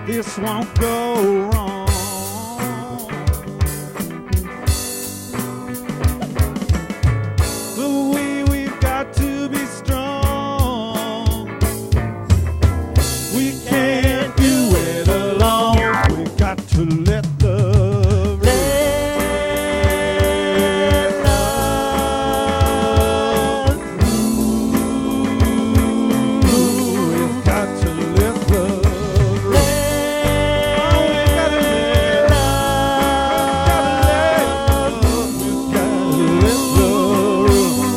this won't go wrong. But we've got to be strong. We can't do it alone. We've got to let love rule. We've got to let love rule. We've got to let love rule.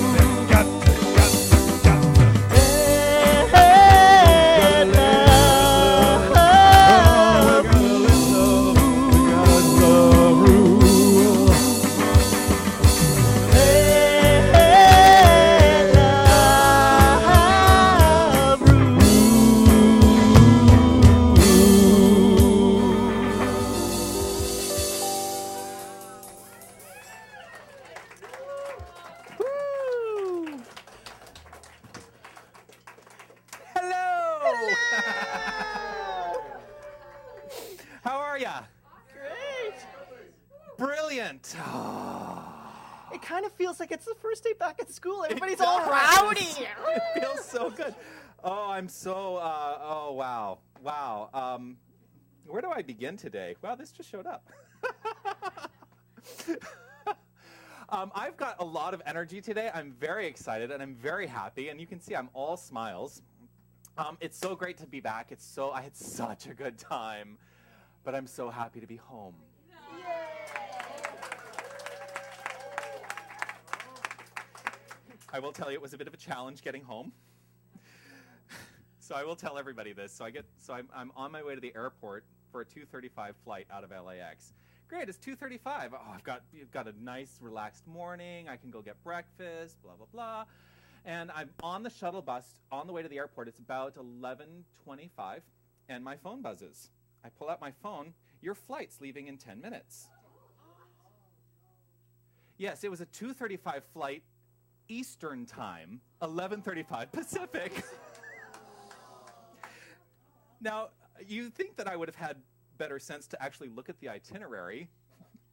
We've got to let love rule. We've got to. Hello. How are ya? Great. Brilliant. It kind of feels like it's the first day back at school. Everybody's It all does. rowdy. It feels so good. Oh, I'm so, oh, wow. Wow. Where do I begin today? Wow, this just showed up. I've got a lot of energy today. I'm very excited and I'm very happy. And you can see I'm all smiles. It's so great to be back. I had such a good time. But I'm so happy to be home. I will tell you, it was a bit of a challenge getting home. So I will tell everybody this. So I'm on my way to the airport for a 2:35 flight out of LAX. Great, it's 2:35. Oh, I've got a nice, relaxed morning. I can go get breakfast, blah, blah, blah. And I'm on the shuttle bus on the way to the airport. It's about 11:25, and my phone buzzes. I pull out my phone. Your flight's leaving in 10 minutes. Yes, it was a 2:35 flight Eastern time, 11:35 Pacific. Now, you think that I would have had better sense to actually look at the itinerary,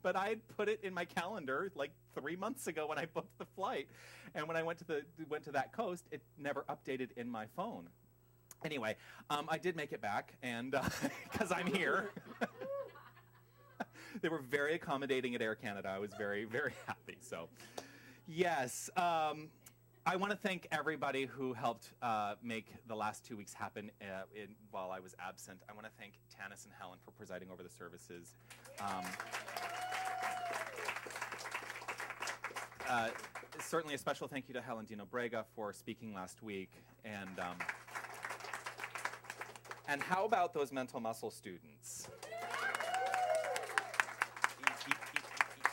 but I had put it in my calendar like 3 months ago when I booked the flight. And when I went to that coast, it never updated in my phone. Anyway, I did make it back, and because I'm here. They were very accommodating at Air Canada. I was very, very happy. So, yes. I want to thank everybody who helped make the last 2 weeks happen while I was absent. I want to thank Tanis and Helen for presiding over the services. Certainly a special thank you to Helen Dino Brega for speaking last week. And how about those mental muscle students?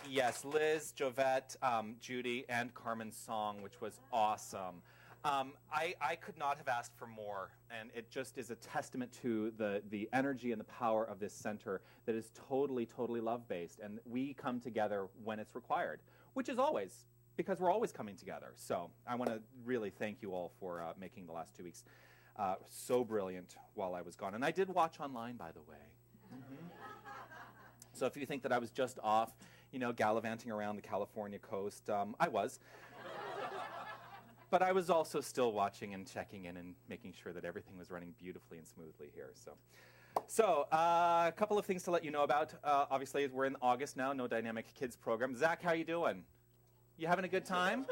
Yes, Liz, Jovette, Judy, and Carmen's song, which was awesome. I could not have asked for more, and it just is a testament to the energy and the power of this center that is totally, totally love-based, and we come together when it's required, which is always, because we're always coming together. So I want to really thank you all for making the last 2 weeks so brilliant while I was gone. And I did watch online, by the way. So if you think that I was just off, gallivanting around the California coast, I was. But I was also still watching and checking in and making sure that everything was running beautifully and smoothly here. So a couple of things to let you know about. Obviously, we're in August now, No Dynamic Kids program. Zach, how you doing? You having a good time?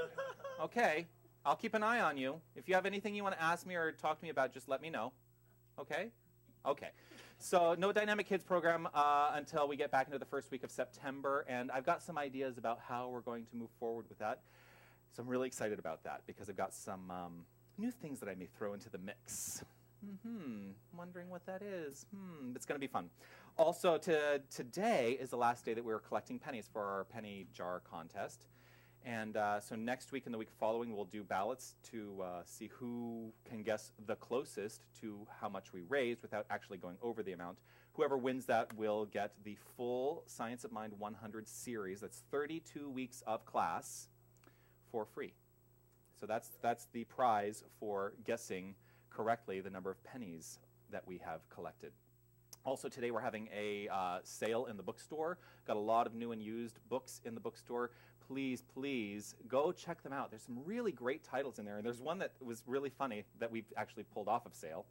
Okay. I'll keep an eye on you. If you have anything you want to ask me or talk to me about, just let me know. Okay? Okay. So No Dynamic Kids program until we get back into the first week of September. And I've got some ideas about how we're going to move forward with that. So I'm really excited about that because I've got some new things that I may throw into the mix. Wondering what that is. It's going to be fun. Also, today is the last day that we're collecting pennies for our penny jar contest. And so next week and the week following, we'll do ballots to see who can guess the closest to how much we raised without actually going over the amount. Whoever wins that will get the full Science of Mind 100 series. That's 32 weeks of class for free. So that's the prize for guessing correctly the number of pennies that we have collected. Also today we're having a sale in the bookstore. Got a lot of new and used books in the bookstore. Please, please go check them out. There's some really great titles in there, and there's one that was really funny that we've actually pulled off of sale.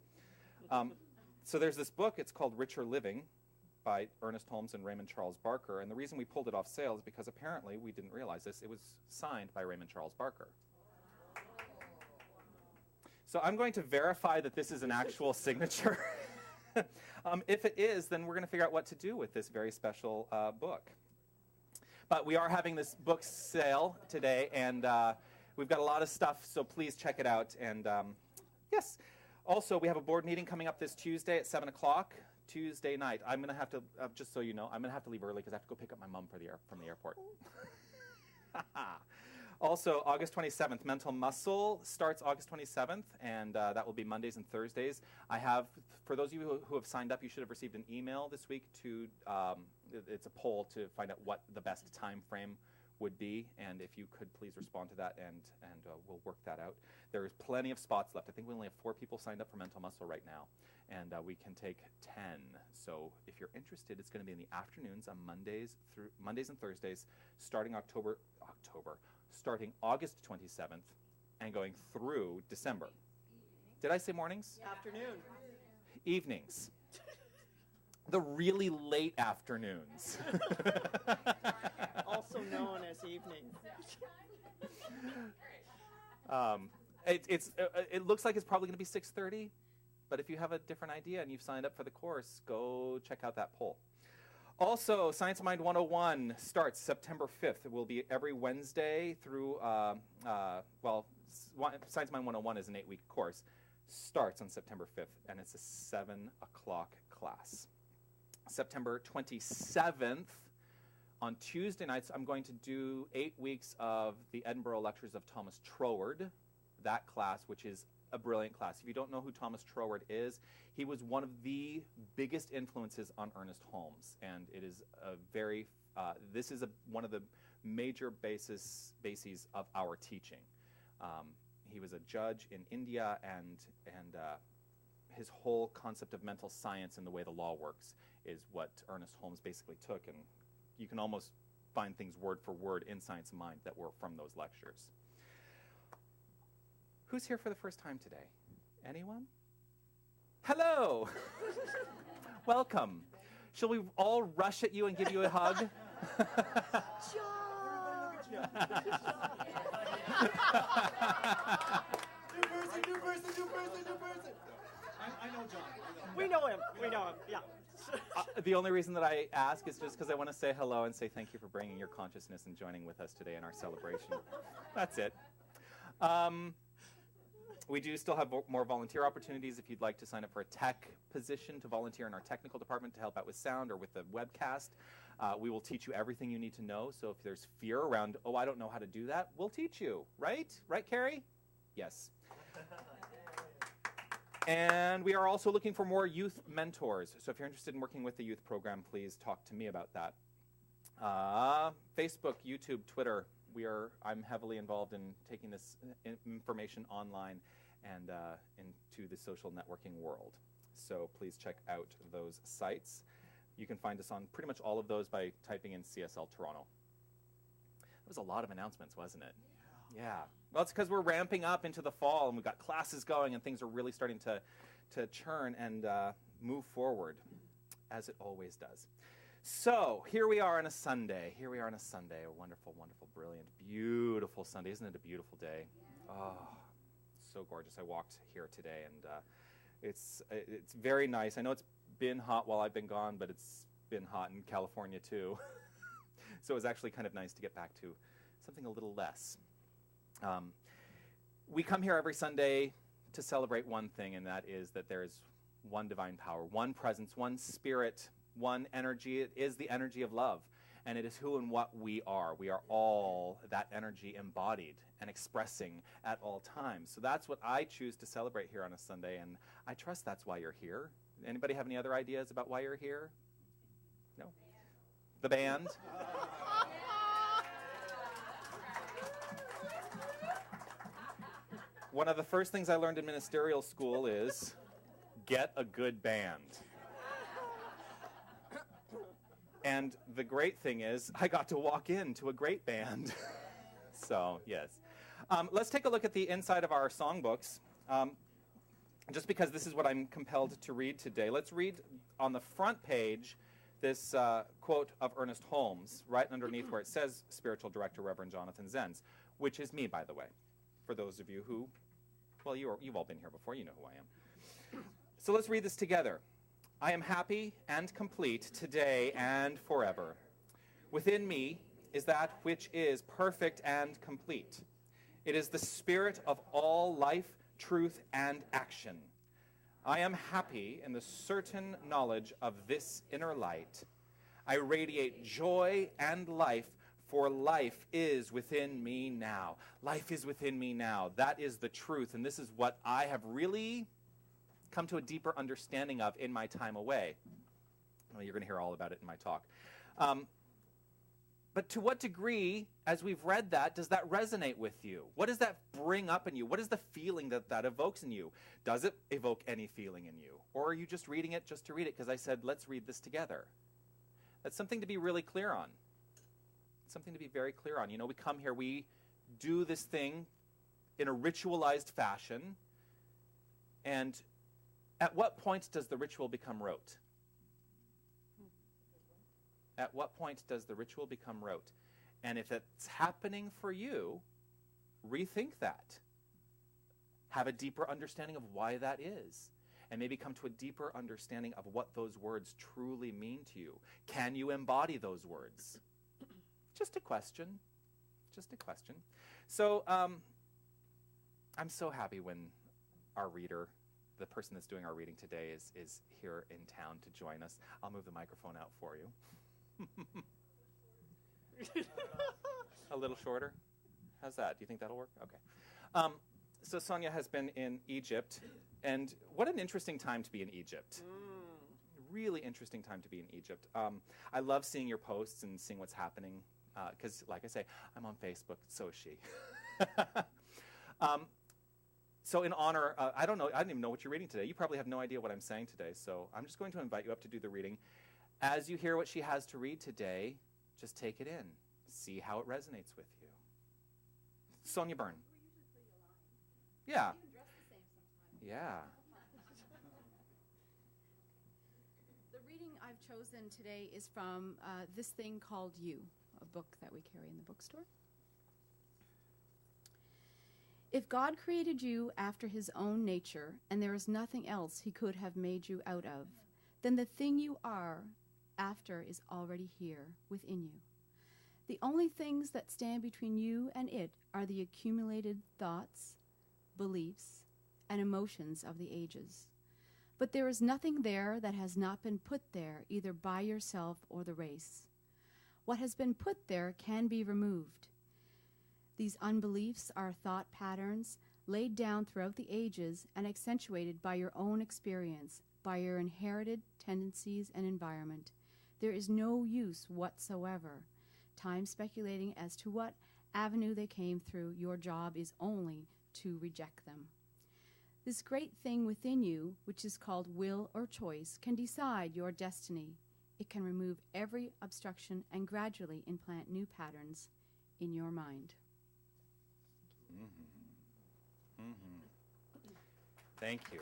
So there's this book, it's called Richer Living by Ernest Holmes and Raymond Charles Barker, and the reason we pulled it off sale is because apparently, we didn't realize this, it was signed by Raymond Charles Barker. So I'm going to verify that this is an actual signature. If it is, then we're going to figure out what to do with this very special book. But we are having this book sale today, and we've got a lot of stuff, so please check it out. And yes, also we have a board meeting coming up this Tuesday at 7 o'clock, Tuesday night. I'm going to have to, just so you know, I'm going to have to leave early because I have to go pick up my mom from the airport. Also, August 27th, Mental Muscle starts August 27th, and that will be Mondays and Thursdays. I have, for those of you who have signed up, you should have received an email this week to, it's a poll to find out what the best time frame would be, and if you could please respond to that, and we'll work that out. There is plenty of spots left. I think we only have 4 people signed up for Mental Muscle right now, and we can take 10. So if you're interested, it's going to be in the afternoons on Mondays and Thursdays, starting starting August 27th and going through December. Did I say mornings? Afternoon. Evenings. The really late afternoons. Also known as evening. It looks like it's probably going to be 6:30, but if you have a different idea and you've signed up for the course, go check out that poll. Also, Science of Mind 101 starts September 5th. It will be every Wednesday through, Science of Mind 101 is an 8-week course. Starts on September 5th, and it's a 7 o'clock class. September 27th, on Tuesday nights, I'm going to do 8 weeks of the Edinburgh Lectures of Thomas Troward, that class, which is a brilliant class. If you don't know who Thomas Troward is, he was one of the biggest influences on Ernest Holmes, and it is a very, this is one of the major bases of our teaching. He was a judge in India, and his whole concept of mental science and the way the law works is what Ernest Holmes basically took, and you can almost find things word for word in Science of Mind that were from those lectures. Who's here for the first time today? Anyone? Hello! Welcome. Shall we all rush at you and give you a hug? New person. I know John. We know him, yeah. The only reason that I ask is just because I want to say hello and say thank you for bringing your consciousness and joining with us today in our celebration. That's it. We do still have more volunteer opportunities if you'd like to sign up for a tech position to volunteer in our technical department to help out with sound or with the webcast. We will teach you everything you need to know. So if there's fear around, oh, I don't know how to do that, we'll teach you, right? Right, Carrie? Yes. And we are also looking for more youth mentors. So if you're interested in working with the youth program, please talk to me about that. Facebook, YouTube, Twitter. I'm heavily involved in taking this information online and into the social networking world. So please check out those sites. You can find us on pretty much all of those by typing in CSL Toronto. That was a lot of announcements, wasn't it? Yeah. Well, it's because we're ramping up into the fall and we've got classes going and things are really starting to churn and move forward, as it always does. So here we are on a Sunday. A wonderful, wonderful, brilliant, beautiful Sunday. Isn't it a beautiful day? Oh, so gorgeous. I walked here today, and it's very nice. I know it's been hot while I've been gone, but it's been hot in California too. So it was actually kind of nice to get back to something a little less. We come here every Sunday to celebrate one thing, and that is that there is one divine power, one presence, one spirit, one energy. It is the energy of love, and it is who and what we are. We are all that energy embodied and expressing at all times. So that's what I choose to celebrate here on a Sunday, and I trust that's why you're here. Anybody have any other ideas about why you're here? No? The band? One of the first things I learned in ministerial school is get a good band. And the great thing is, I got to walk into a great band. So, yes. Let's take a look at the inside of our songbooks. Just because this is what I'm compelled to read today. Let's read on the front page this quote of Ernest Holmes, right underneath where it says Spiritual Director Reverend Jonathan Zenz, which is me, by the way, for those of you who, well, you've all been here before, you know who I am. So let's read this together. I am happy and complete today and forever. Within me is that which is perfect and complete. It is the spirit of all life, truth, and action. I am happy in the certain knowledge of this inner light. I radiate joy and life, for life is within me now. Life is within me now. That is the truth, and this is what I have really come to a deeper understanding of in my time away. Well, you're going to hear all about it in my talk. But to what degree, as we've read that, does that resonate with you? What does that bring up in you? What is the feeling that that evokes in you? Does it evoke any feeling in you? Or are you just reading it just to read it? Because I said, let's read this together. That's something to be really clear on. Something to be very clear on. You know, we come here, we do this thing in a ritualized fashion. And at what point does the ritual become rote? At what point does the ritual become rote? And if it's happening for you, rethink that. Have a deeper understanding of why that is. And maybe come to a deeper understanding of what those words truly mean to you. Can you embody those words? Just a question. Just a question. So I'm so happy when our reader, the person that's doing our reading today, is here in town to join us. I'll move the microphone out for you. A little shorter? How's that? Do you think that'll work? Okay. So Sonia has been in Egypt, and what an interesting time to be in Egypt. Really interesting time to be in Egypt. I love seeing your posts and seeing what's happening, because, like I say, I'm on Facebook, so is she. So in honor, I don't even know what you're reading today. You probably have no idea what I'm saying today, so I'm just going to invite you up to do the reading. As you hear what she has to read today, just take it in. See how it resonates with you. Sonia Byrne. Yeah. Yeah. The reading I've chosen today is from This Thing Called You, a book that we carry in the bookstore. If God created you after his own nature, and there is nothing else he could have made you out of, then the thing you are after is already here within you. The only things that stand between you and it are the accumulated thoughts, beliefs, and emotions of the ages. But there is nothing there that has not been put there either by yourself or the race. What has been put there can be removed. These unbeliefs are thought patterns laid down throughout the ages and accentuated by your own experience, by your inherited tendencies and environment. There is no use whatsoever. Time speculating as to what avenue they came through. Your job is only to reject them. This great thing within you, which is called will or choice, can decide your destiny. It can remove every obstruction and gradually implant new patterns in your mind. Mm-hmm. Mm-hmm. Thank you.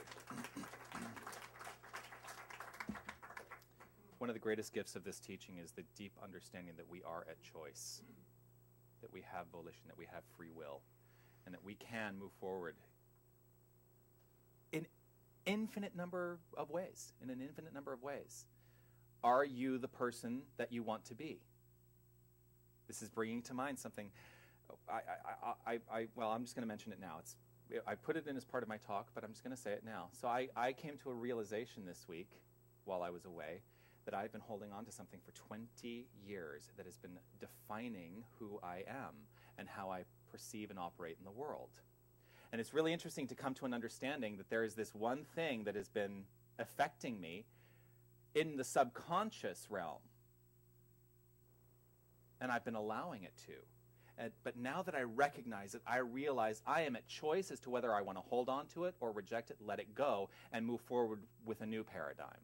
One of the greatest gifts of this teaching is the deep understanding that we are at choice, that we have volition, that we have free will, and that we can move forward in infinite number of ways, in an infinite number of ways. Are you the person that you want to be? This is bringing to mind something. Well, I'm just going to mention it now. I put it in as part of my talk, but I'm just going to say it now. So I came to a realization this week while I was away that I've been holding on to something for 20 years that has been defining who I am and how I perceive and operate in the world. And it's really interesting to come to an understanding that there is this one thing that has been affecting me in the subconscious realm. And I've been allowing it to. But now that I recognize it, I realize I am at choice as to whether I want to hold on to it or reject it, let it go, and move forward with a new paradigm.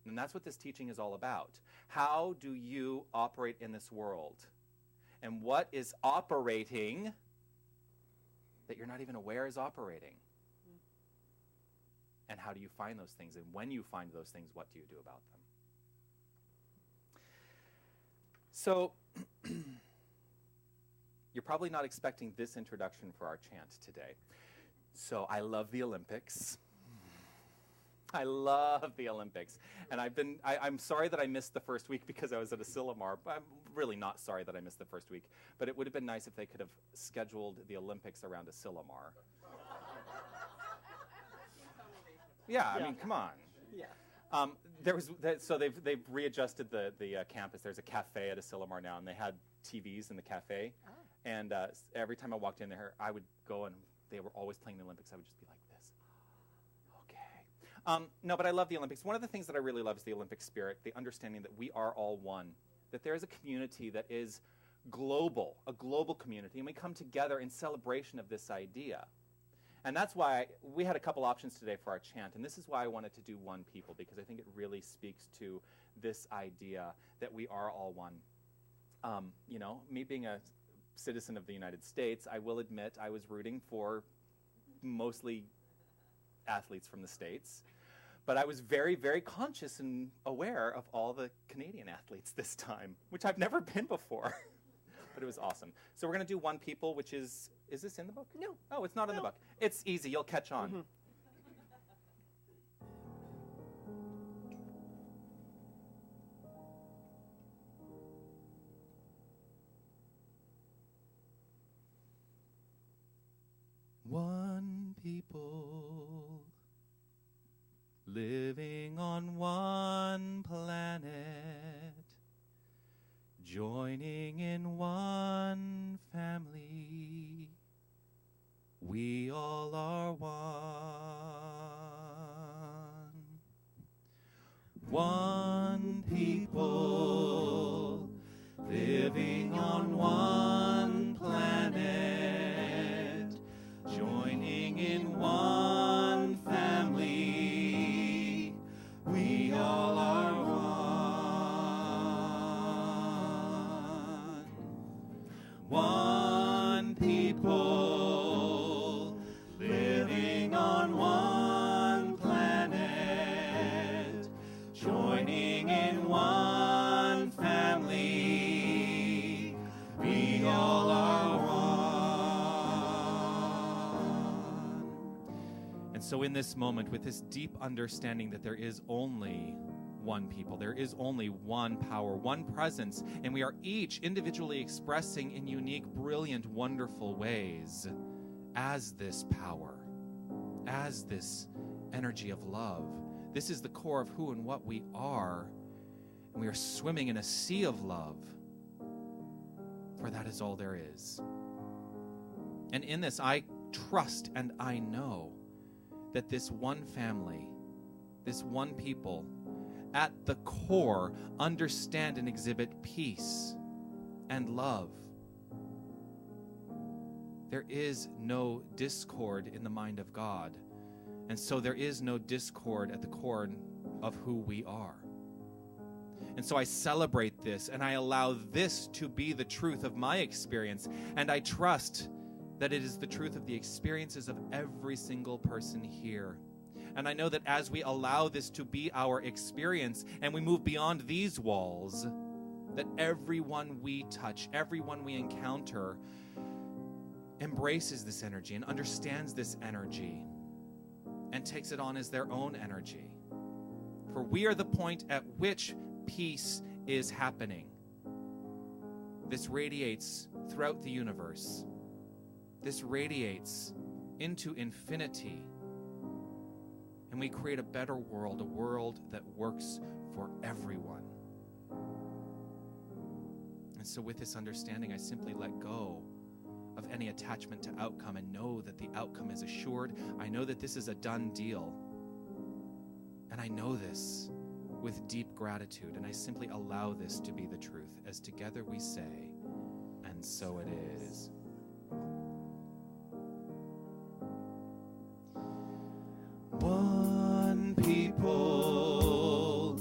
And that's what this teaching is all about. How do you operate in this world? And what is operating that you're not even aware is operating? And how do you find those things? And when you find those things, what do you do about them? So, you're probably not expecting this introduction for our chant today. So, I love the Olympics. I love the Olympics. And I'm sorry that I missed the first week because I was at a Silomar. I'm really not sorry that I missed the first week. But it would have been nice if they could have scheduled the Olympics around a Silomar. Yeah, I mean, come on. Yeah. So they've readjusted the campus. There's a cafe at Asilomar now, and they had TVs in the cafe. Oh. And every time I walked in there, I would go, and they were always playing the Olympics. I would just be like this. Okay. No, but I love the Olympics. One of the things that I really love is the Olympic spirit, the understanding that we are all one, that there is a community that is global, a global community, and we come together in celebration of this idea. And that's why we had a couple options today for our chant, and this is why I wanted to do one people, because I think it really speaks to this idea that we are all one. You know, me being a citizen of the United States, I will admit I was rooting for mostly athletes from the States, but I was very, very conscious and aware of all the Canadian athletes this time, which I've never been before. But it was awesome. So we're going to do one people, which is this in the book? No. Oh, it's not in the book. It's easy. You'll catch on. Mm-hmm. One people living on one planet, joining in one family, we all are one. One people living on one planet, joining in one family, we all are one people living on one planet, joining in one family, we all are one. And so in this moment, with this deep understanding that there is only one people, there is only one power, one presence, and we are each individually expressing in unique, brilliant, wonderful ways as this power, as this energy of love. This is the core of who and what we are, and we are swimming in a sea of love, for that is all there is. And in this, I trust and I know that this one family, this one people, at the core, understand and exhibit peace and love. There is no discord in the mind of God, and so there is no discord at the core of who we are. And so I celebrate this, and I allow this to be the truth of my experience, and I trust that it is the truth of the experiences of every single person here. And I know that as we allow this to be our experience and we move beyond these walls, that everyone we touch, everyone we encounter, embraces this energy and understands this energy and takes it on as their own energy. For we are the point at which peace is happening. This radiates throughout the universe. This radiates into infinity. And we create a better world, a world that works for everyone. And so with this understanding, I simply let go of any attachment to outcome and know that the outcome is assured. I know that this is a done deal. And I know this with deep gratitude. And I simply allow this to be the truth, as together we say, and so it is. One people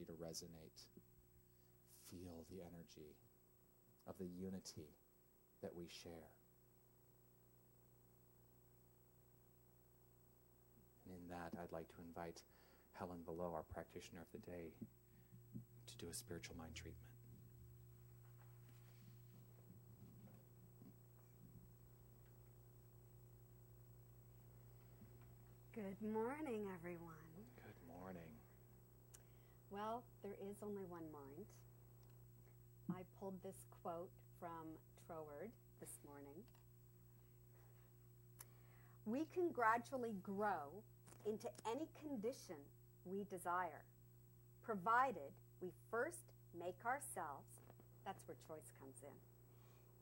energy to resonate. Feel the energy of the unity that we share. And in that, I'd like to invite Helen Below, our practitioner of the day, to do a spiritual mind treatment. Good morning, everyone. Good morning. Well, there is only one mind. I pulled this quote from Troward this morning. We can gradually grow into any condition we desire, provided we first make ourselves, that's where choice comes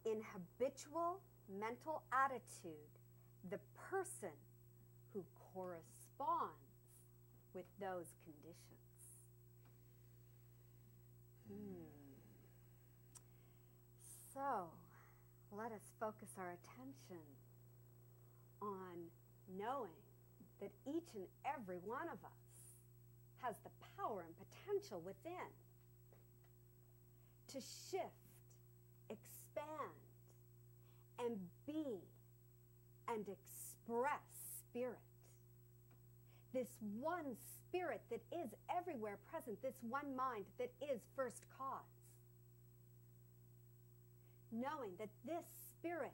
in habitual mental attitude, the person who corresponds with those conditions. So, let us focus our attention on knowing that each and every one of us has the power and potential within to shift, expand, and be and express spirit. This one spirit that is everywhere present, this one mind that is first cause. Knowing that this spirit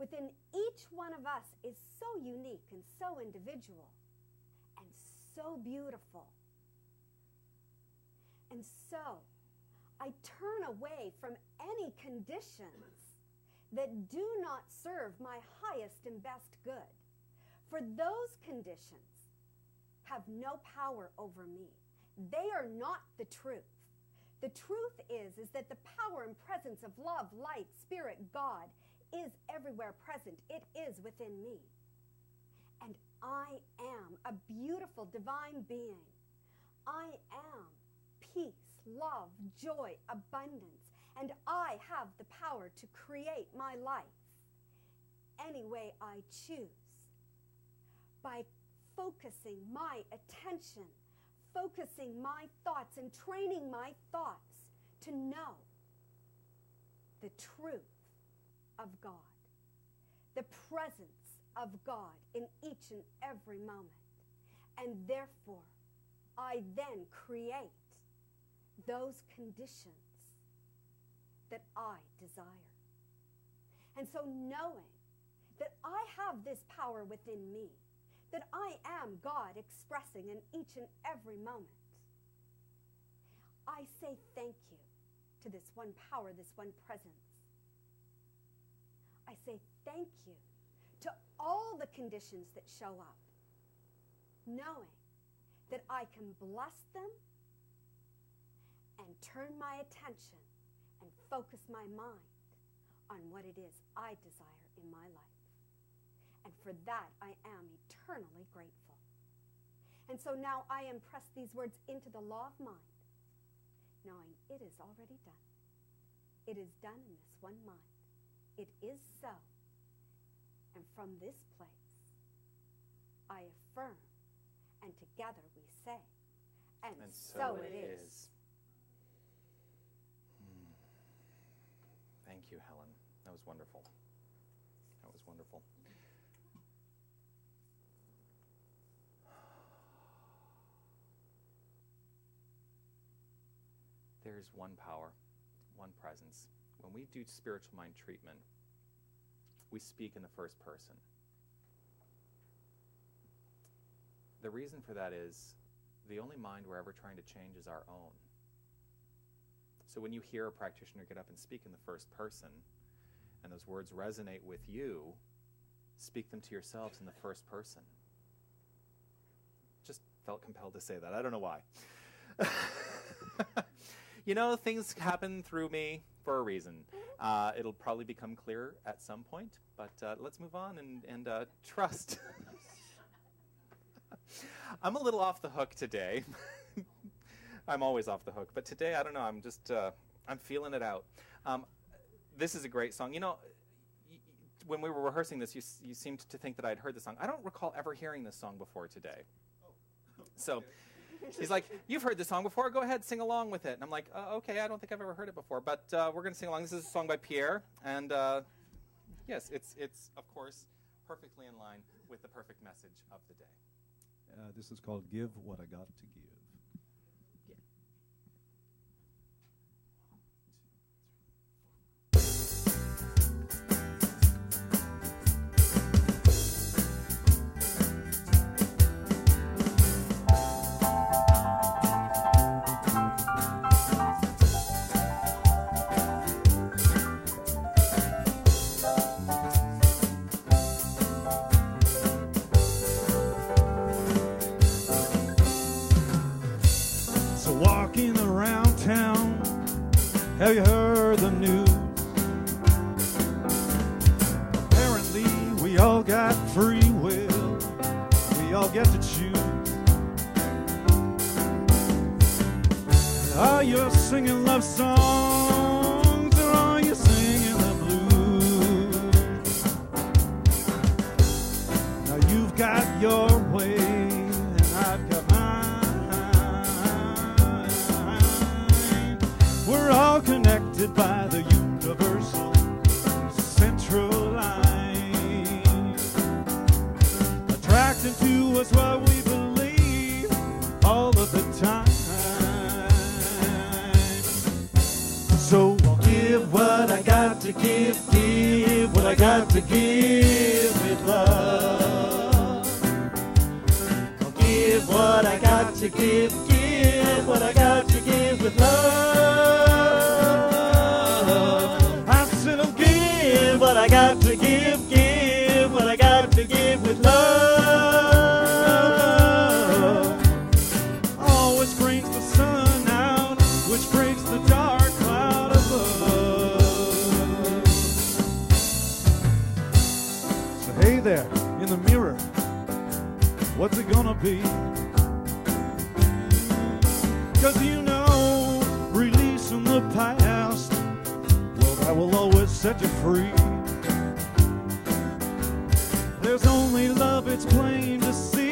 within each one of us is so unique and so individual and so beautiful. And so, I turn away from any conditions that do not serve my highest and best good. For those conditions have no power over me. They are not the truth. The truth is that the power and presence of love, light, spirit, God is everywhere present. It is within me. And I am a beautiful divine being. I am peace, love, joy, abundance. And I have the power to create my life any way I choose. By focusing my attention, focusing my thoughts and training my thoughts to know the truth of God, the presence of God in each and every moment. And therefore, I then create those conditions that I desire. And so knowing that I have this power within me, that I am God expressing in each and every moment, I say thank you to this one power, this one presence. I say thank you to all the conditions that show up, knowing that I can bless them and turn my attention and focus my mind on what it is I desire in my life. And for that, I am eternally grateful. And so now I impress these words into the law of mind, knowing it is already done. It is done in this one mind. It is so. And from this place, I affirm, and together we say, and so it is. Thank you, Helen. That was wonderful. That was wonderful. There's one power, one presence. When we do spiritual mind treatment, we speak in the first person. The reason for that is the only mind we're ever trying to change is our own. So when you hear a practitioner get up and speak in the first person, and those words resonate with you, speak them to yourselves in the first person. Just felt compelled to say that. I don't know why. You know, things happen through me for a reason. It'll probably become clear at some point, but let's move on and trust. I'm a little off the hook today. I'm always off the hook, but today, I don't know, I'm just, I'm feeling it out. This is a great song. You know, when we were rehearsing this, you seemed to think that I'd heard the song. I don't recall ever hearing this song before today. So, He's like, you've heard this song before. Go ahead, sing along with it. And I'm like, okay, I don't think I've ever heard it before. But we're going to sing along. This is a song by Pierre. And yes, it's, of course, perfectly in line with the perfect message of the day. This is called Give What I Got to Give. Walking around town, have you heard the news? Apparently we all got free will, we all get to choose. Are you singing love songs or are you singing the blues? Now you've got your way and I've got mine. We're all connected by the universal central line, attracting to us what we believe all of the time. So I'll give what I got to give what I got to give with love. I'll give what I got to give what I got to give with love. I said I'll give what I got to give what I got to give with love. Oh, which brings the sun out, which breaks the dark cloud above. So hey there, in the mirror, what's it gonna be? 'Cause you know, releasing the past, well, that will always set you free. There's only love, it's plain to see,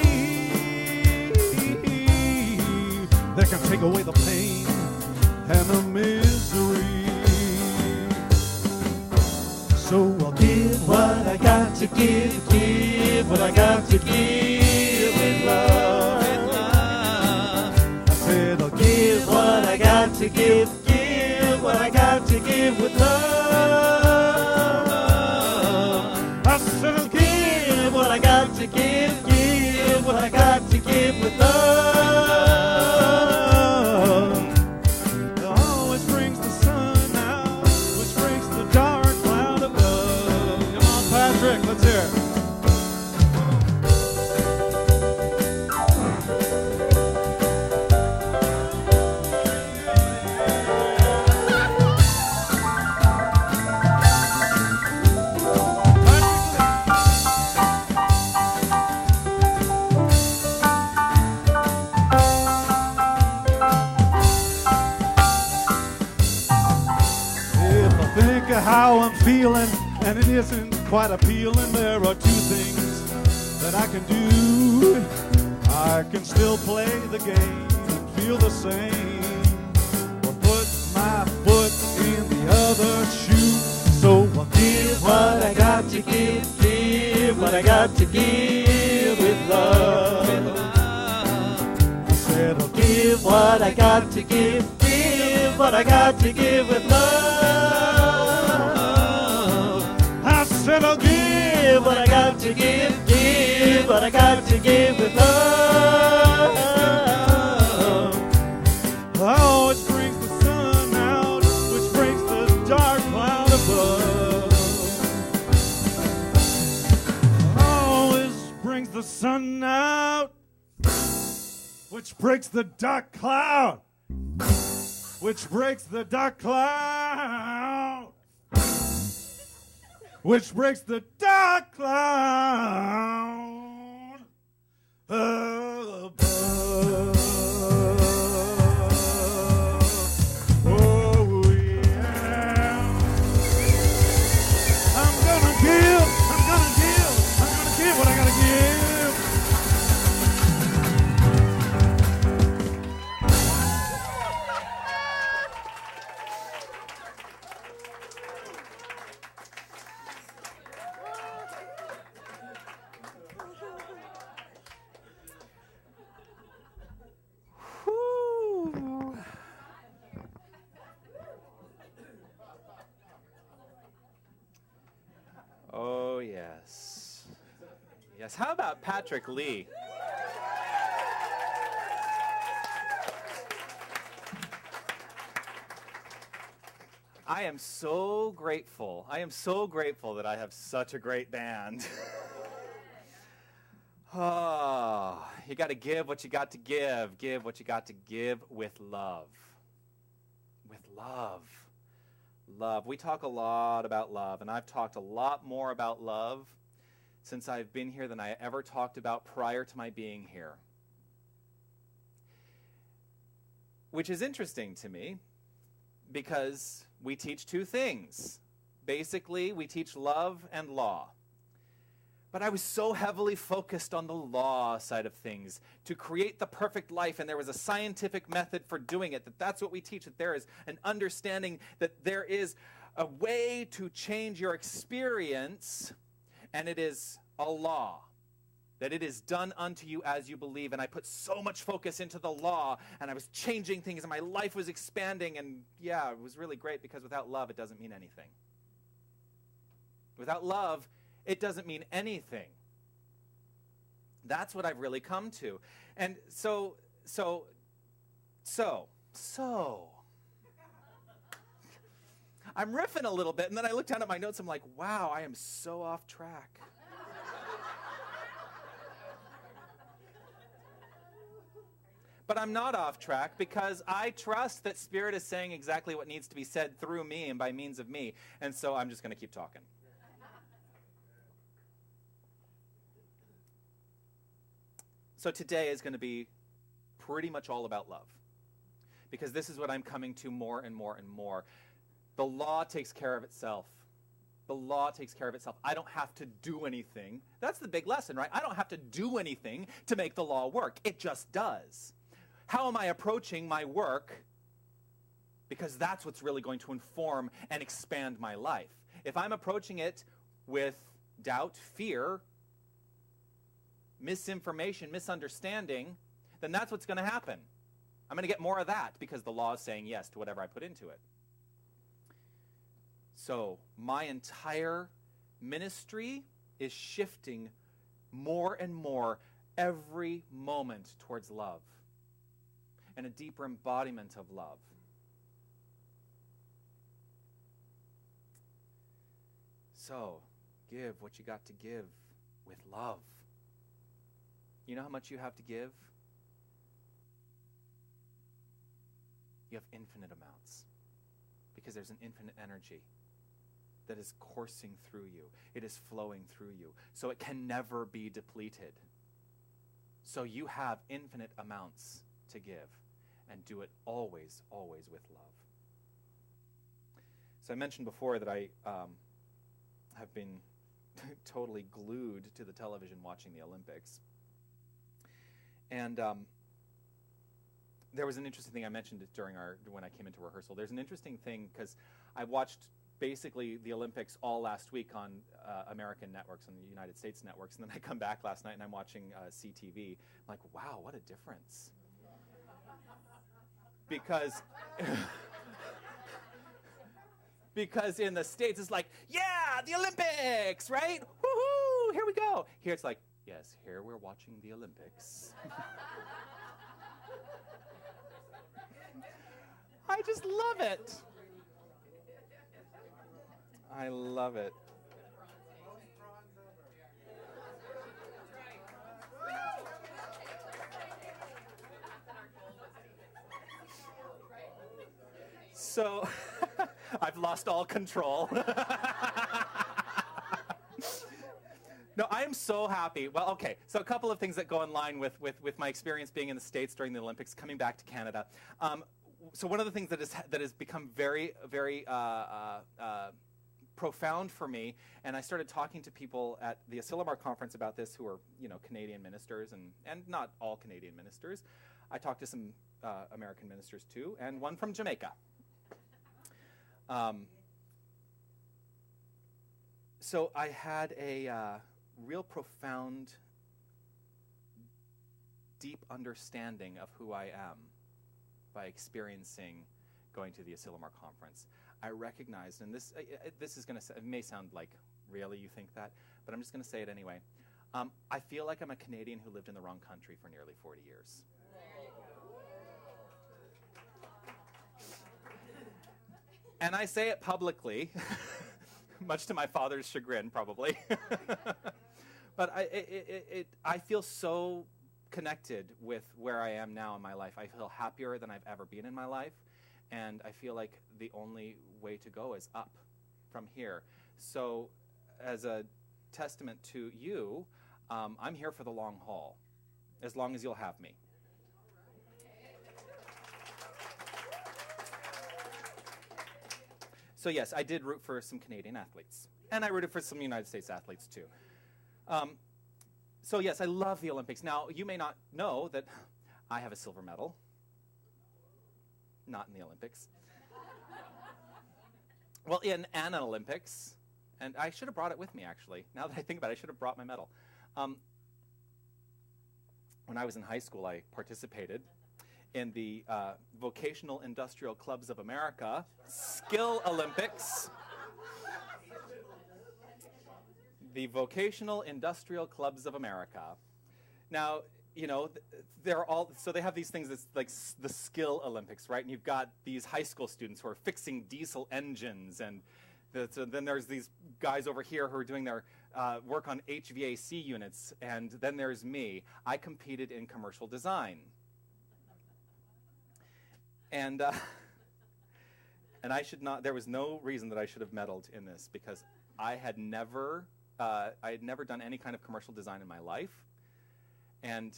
that can take away the pain and the misery. So I'll give what I got to give what I got to give with love. Give what I got to give what I got to give with love. I said I'll give what I got to give what I got to give with love. It always brings the sun out, which breaks the dark cloud above. Come on, Patrick, let's hear it. How I'm feeling, and it isn't quite appealing. There are two things that I can do. I can still play the game and feel the same, or put my foot in the other shoe. So I'll give what I got to give what I got to give with love. I said I'll give what I got to give what I got to give with love. I said I'll give what I got to give what I got to give with love. Oh, which brings the sun out, which breaks the dark cloud above. Oh, which brings the sun out, which breaks the dark cloud, which breaks the dark cloud, which breaks the dark cloud above. Oh, yeah. I'm gonna give what I gotta give. Yes. Yes. How about Patrick Lee? I am so grateful. I am so grateful that I have such a great band. Oh, you got to give what you got to give. Give what you got to give with love. With love. Love. We talk a lot about love, and I've talked a lot more about love since I've been here than I ever talked about prior to my being here. Which is interesting to me because we teach two things. Basically, we teach love and law. But I was so heavily focused on the law side of things to create the perfect life, and there was a scientific method for doing it, that's what we teach, that there is an understanding that there is a way to change your experience, and it is a law, that it is done unto you as you believe. And I put so much focus into the law, and I was changing things, and my life was expanding, and yeah, it was really great, because without love, it doesn't mean anything. Without love, it doesn't mean anything. That's what I've really come to. And so, I'm riffing a little bit, and then I look down at my notes, I'm like, wow, I am so off track. But I'm not off track, because I trust that Spirit is saying exactly what needs to be said through me and by means of me. And so I'm just going to keep talking. So today is going to be pretty much all about love, because this is what I'm coming to more and more and more. The law takes care of itself. The law takes care of itself. I don't have to do anything. That's the big lesson, right? I don't have to do anything to make the law work. It just does. How am I approaching my work? Because that's what's really going to inform and expand my life. If I'm approaching it with doubt, fear, misinformation, misunderstanding, then that's what's going to happen. I'm going to get more of that, because the law is saying yes to whatever I put into it. So my entire ministry is shifting more and more every moment towards love and a deeper embodiment of love. So give what you got to give with love. You know how much you have to give? You have infinite amounts, because there's an infinite energy that is coursing through you. It is flowing through you. So it can never be depleted. So you have infinite amounts to give, and do it always, always with love. So I mentioned before that I have been totally glued to the television watching the Olympics. And there was an interesting thing I mentioned it when I came into rehearsal. There's an interesting thing, because I watched basically the Olympics all last week on American networks and the United States networks, and then I come back last night and I'm watching CTV. I'm like, wow, what a difference. Because in the States it's like, yeah, the Olympics, right? Woohoo, here we go. Here it's like, yes, here we're watching the Olympics. I just love it. I love it. So, I've lost all control. No, I am so happy. Well, okay, so a couple of things that go in line with my experience being in the States during the Olympics, coming back to Canada. So one of the things that has become very, very profound for me, and I started talking to people at the Asilomar conference about this who are, Canadian ministers, and not all Canadian ministers. I talked to some American ministers too, and one from Jamaica. So I had a real profound, deep understanding of who I am by experiencing going to the Asilomar conference. I recognized, and this is going to, it may sound like, really, you think that? but I'm just going to say it anyway. I feel like I'm a Canadian who lived in the wrong country for nearly 40 years. And I say it publicly, much to my father's chagrin, probably. But I feel so connected with where I am now in my life. I feel happier than I've ever been in my life, and I feel like the only way to go is up from here. So as a testament to you, I'm here for the long haul, as long as you'll have me. So yes, I did root for some Canadian athletes, and I rooted for some United States athletes too. So yes, I love the Olympics. Now, you may not know that I have a silver medal. Not in the Olympics. Well, in an Olympics, and I should have brought it with me, actually. Now that I think about it, I should have brought my medal. When I was in high school, I participated in the Vocational Industrial Clubs of America Skill Olympics. The Vocational Industrial Clubs of America. Now, you know, they're all, so they have these things that's like the Skill Olympics, right? And you've got these high school students who are fixing diesel engines, and then there's these guys over here who are doing their work on HVAC units, and then there's me. I competed in commercial design. And I should not, there was no reason that I should have meddled in this, because I had never done any kind of commercial design in my life. And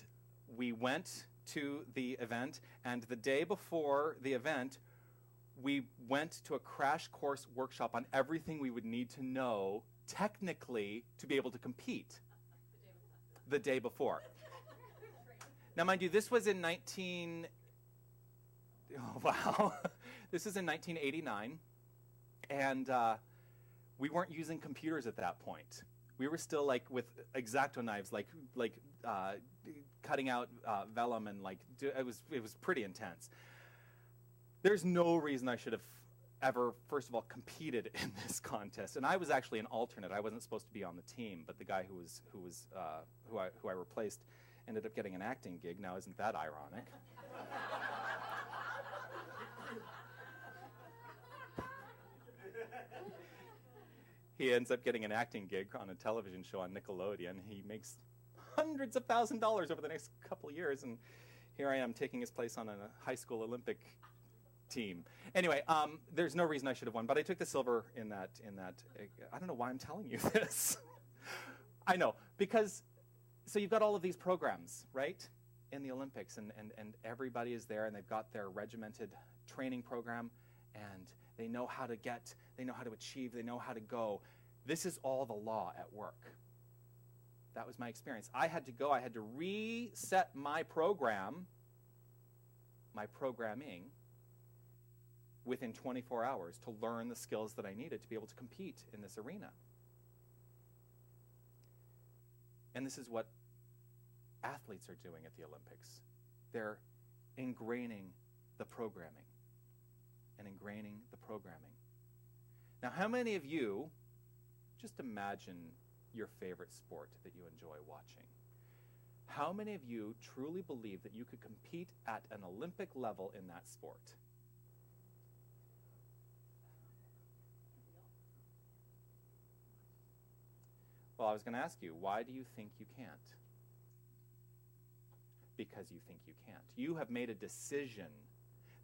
we went to the event, and the day before the event, we went to a crash course workshop on everything we would need to know technically to be able to compete the day before. Now, mind you, this was in this is in 1989, and we weren't using computers at that point. We were still like with X-Acto knives, cutting out vellum, and it was pretty intense. There's no reason I should have ever, first of all, competed in this contest. And I was actually an alternate. I wasn't supposed to be on the team, but the guy who I replaced ended up getting an acting gig. Now, isn't that ironic? He ends up getting an acting gig on a television show on Nickelodeon. He makes hundreds of $1,000s over the next couple of years, and here I am taking his place on a high school Olympic team. Anyway, there's no reason I should have won, but I took the silver in that. I don't know why I'm telling you this. I know, because, so you've got all of these programs, right, in the Olympics, and everybody is there, and they've got their regimented training program, and they know how to get, they know how to achieve, they know how to go. This is all the law at work. That was my experience. I had to go, I had to reset my program, my programming, within 24 hours to learn the skills that I needed to be able to compete in this arena. And this is what athletes are doing at the Olympics. They're ingraining the programming. And ingraining the programming. Now, how many of you, just imagine your favorite sport that you enjoy watching. How many of you truly believe that you could compete at an Olympic level in that sport? Well, I was going to ask you, why do you think you can't? Because you think you can't. You have made a decision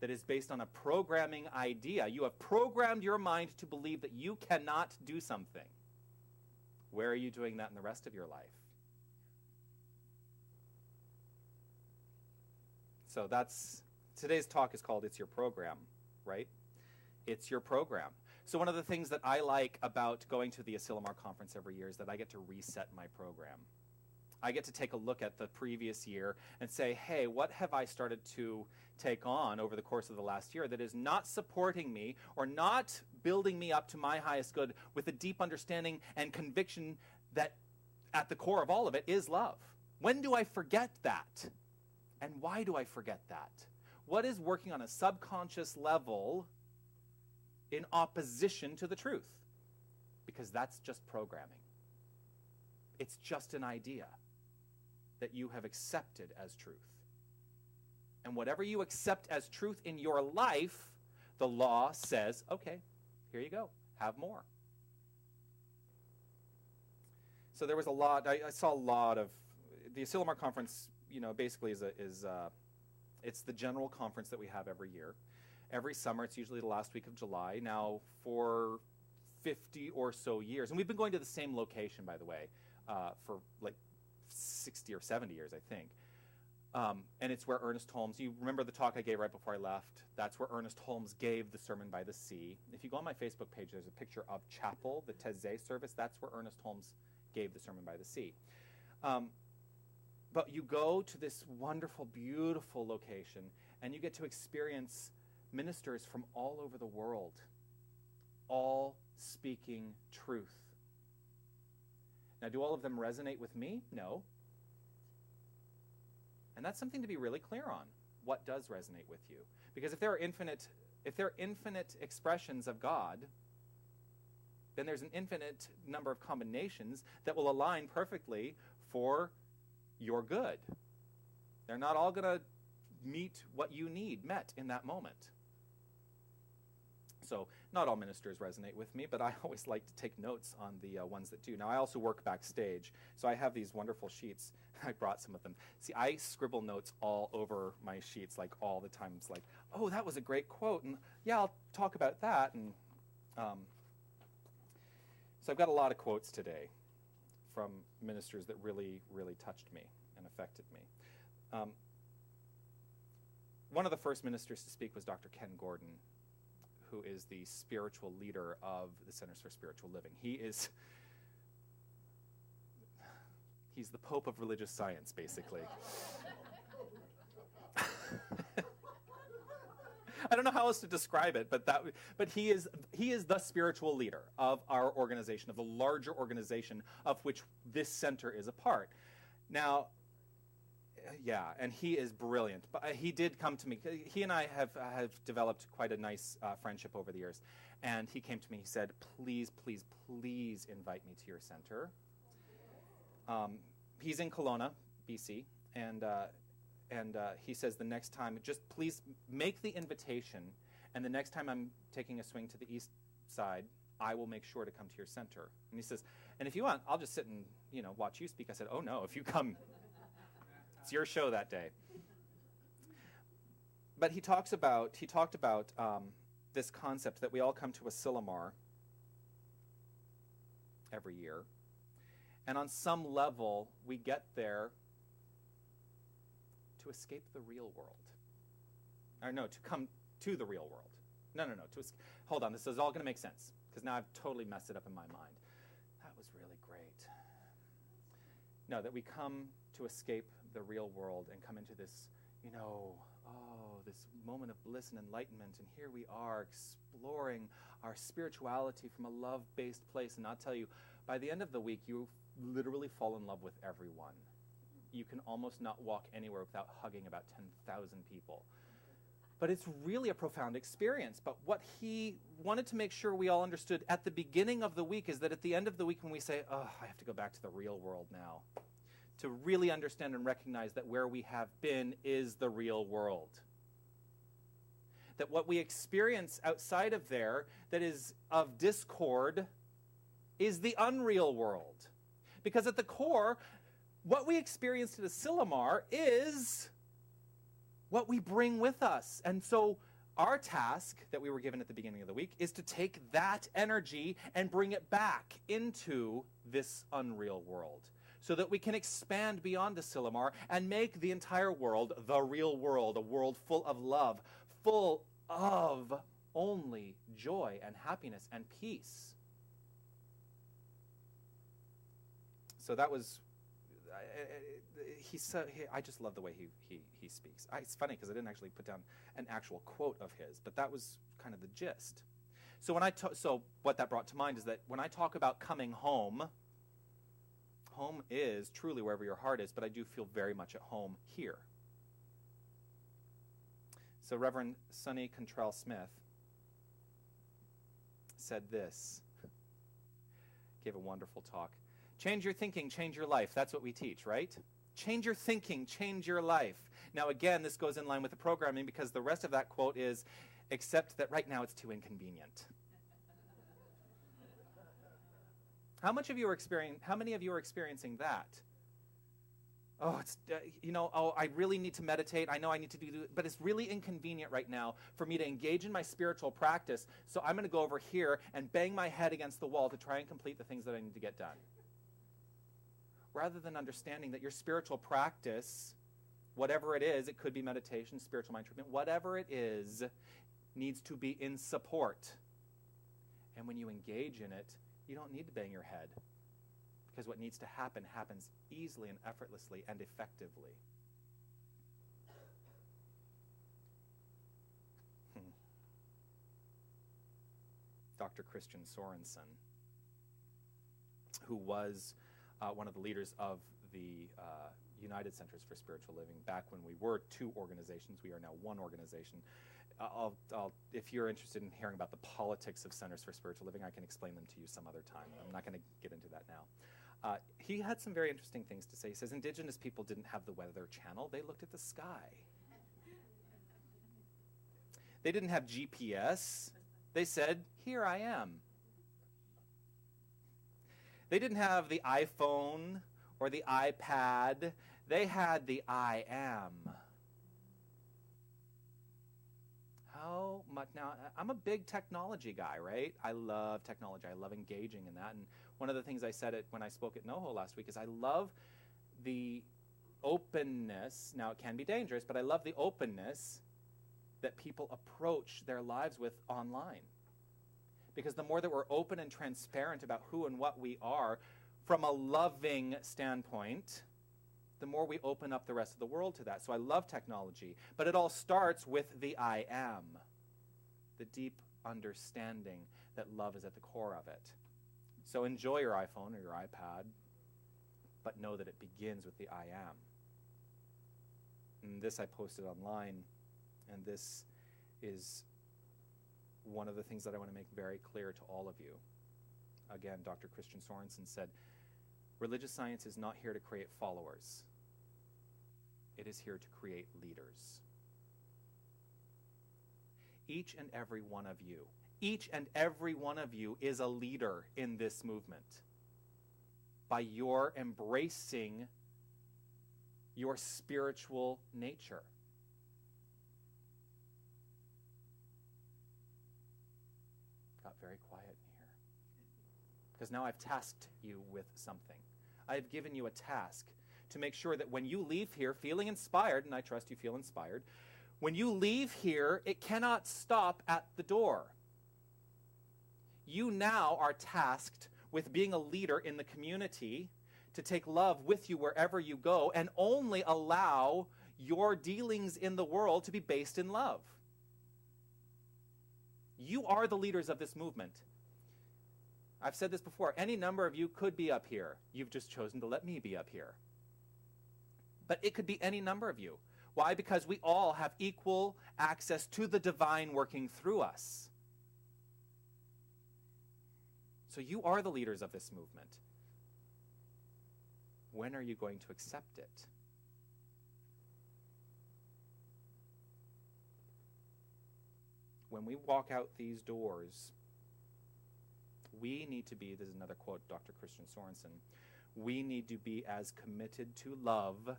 that is based on a programming idea. You have programmed your mind to believe that you cannot do something. Where are you doing that in the rest of your life? So today's talk is called It's Your Program, right? It's your program. So one of the things that I like about going to the Asilomar conference every year is that I get to reset my program. I get to take a look at the previous year and say, hey, what have I started to take on over the course of the last year that is not supporting me or not building me up to my highest good with a deep understanding and conviction that at the core of all of it is love? When do I forget that? And why do I forget that? What is working on a subconscious level in opposition to the truth? Because that's just programming. It's just an idea that you have accepted as truth. And whatever you accept as truth in your life, the law says, okay, here you go, have more. So there was a lot, I saw a lot of, the Asilomar Conference, basically it's the general conference that we have every year. Every summer, it's usually the last week of July. Now, for 50 or so years, and we've been going to the same location, by the way, for like 60 or 70 years, I think. And it's where Ernest Holmes, you remember the talk I gave right before I left? That's where Ernest Holmes gave the Sermon by the Sea. If you go on my Facebook page, there's a picture of chapel, the Taizé service. That's where Ernest Holmes gave the Sermon by the Sea. But you go to this wonderful, beautiful location, and you get to experience ministers from all over the world, all speaking truth. Now, do all of them resonate with me? No. And that's something to be really clear on. What does resonate with you? Because if there are infinite expressions of God, then there's an infinite number of combinations that will align perfectly for your good. They're not all going to meet what you need met in that moment. So not all ministers resonate with me, but I always like to take notes on the ones that do. Now, I also work backstage, so I have these wonderful sheets. I brought some of them. See, I scribble notes all over my sheets, like all the time. It's like, oh, that was a great quote, and yeah, I'll talk about that. And so I've got a lot of quotes today from ministers that really, really touched me and affected me. One of the first ministers to speak was Dr. Ken Gordon, who is the spiritual leader of the Centers for Spiritual Living. He's the Pope of religious science, basically. I don't know how else to describe it, but he is the spiritual leader of our organization, of the larger organization of which this center is a part. Now, yeah, and he is brilliant. But he did come to me. He and I have developed quite a nice friendship over the years. And he came to me. He said, "Please, please, please invite me to your center." He's in Kelowna, BC, and he says the next time, just please make the invitation, and the next time I'm taking a swing to the east side, I will make sure to come to your center. And he says, and if you want, I'll just sit and watch you speak. I said, oh no, if you come, it's your show that day. But he talked about this concept that we all come to Asilomar every year, and on some level we get there to escape the real world. Or no, to come to the real world. No. Hold on, this is all going to make sense, because now I've totally messed it up in my mind. That was really great. No, that we come to escape the real world and come into this, this moment of bliss and enlightenment, and here we are exploring our spirituality from a love-based place. And I'll tell you, by the end of the week, you literally fall in love with everyone. You can almost not walk anywhere without hugging about 10,000 people. But it's really a profound experience. But what he wanted to make sure we all understood at the beginning of the week is that at the end of the week, when we say, oh, I have to go back to the real world now, to really understand and recognize that where we have been is the real world. That what we experience outside of there that is of discord is the unreal world. Because at the core, what we experienced at Asilomar is what we bring with us. And so our task that we were given at the beginning of the week is to take that energy and bring it back into this unreal world, so that we can expand beyond Asilomar and make the entire world the real world, a world full of love, full of only joy and happiness and peace. So that was, I just love the way he speaks. It's funny because I didn't actually put down an actual quote of his, but that was kind of the gist. So so what that brought to mind is that when I talk about coming home, home is truly wherever your heart is, but I do feel very much at home here. So Reverend Sonny Cantrell Smith said this, gave a wonderful talk. Change your thinking, change your life. That's what we teach, right? Change your thinking, change your life. Now again, this goes in line with the programming because the rest of that quote is, except that right now it's too inconvenient. How many of you are experiencing that? Oh, it's, I really need to meditate. I know I need to do, but it's really inconvenient right now for me to engage in my spiritual practice. So I'm going to go over here and bang my head against the wall to try and complete the things that I need to get done. Rather than understanding that your spiritual practice, whatever it is, it could be meditation, spiritual mind treatment, whatever it is, needs to be in support. And when you engage in it, you don't need to bang your head. Because what needs to happen happens easily and effortlessly and effectively. Dr. Christian Sorensen, who was one of the leaders of the United Centers for Spiritual Living back when we were two organizations. We are now one organization. If you're interested in hearing about the politics of Centers for Spiritual Living, I can explain them to you some other time. I'm not going to get into that now. He had some very interesting things to say. He says indigenous people didn't have the Weather Channel. They looked at the sky. They didn't have GPS. They said, here I am. They didn't have the iPhone or the iPad. They had the I am. How much? Now, I'm a big technology guy, right? I love technology. I love engaging in that. And one of the things I said when I spoke at NoHo last week is I love the openness. Now, it can be dangerous, but I love the openness that people approach their lives with online. Because the more that we're open and transparent about who and what we are from a loving standpoint, the more we open up the rest of the world to that. So I love technology, but it all starts with the I am, the deep understanding that love is at the core of it. So enjoy your iPhone or your iPad, but know that it begins with the I am. And this I posted online, and this is one of the things that I want to make very clear to all of you. Again, Dr. Christian Sorensen said, religious science is not here to create followers. It is here to create leaders. Each and every one of you is a leader in this movement by your embracing your spiritual nature. Got very quiet in here. Because now I've tasked you with something. I've given you a task to make sure that when you leave here feeling inspired, and I trust you feel inspired, when you leave here, it cannot stop at the door. You now are tasked with being a leader in the community to take love with you wherever you go and only allow your dealings in the world to be based in love. You are the leaders of this movement. I've said this before. Any number of you could be up here. You've just chosen to let me be up here. But it could be any number of you. Why? Because we all have equal access to the divine working through us. So you are the leaders of this movement. When are you going to accept it? When we walk out these doors, we need to be, this is another quote, Dr. Christian Sorensen, we need to be as committed to love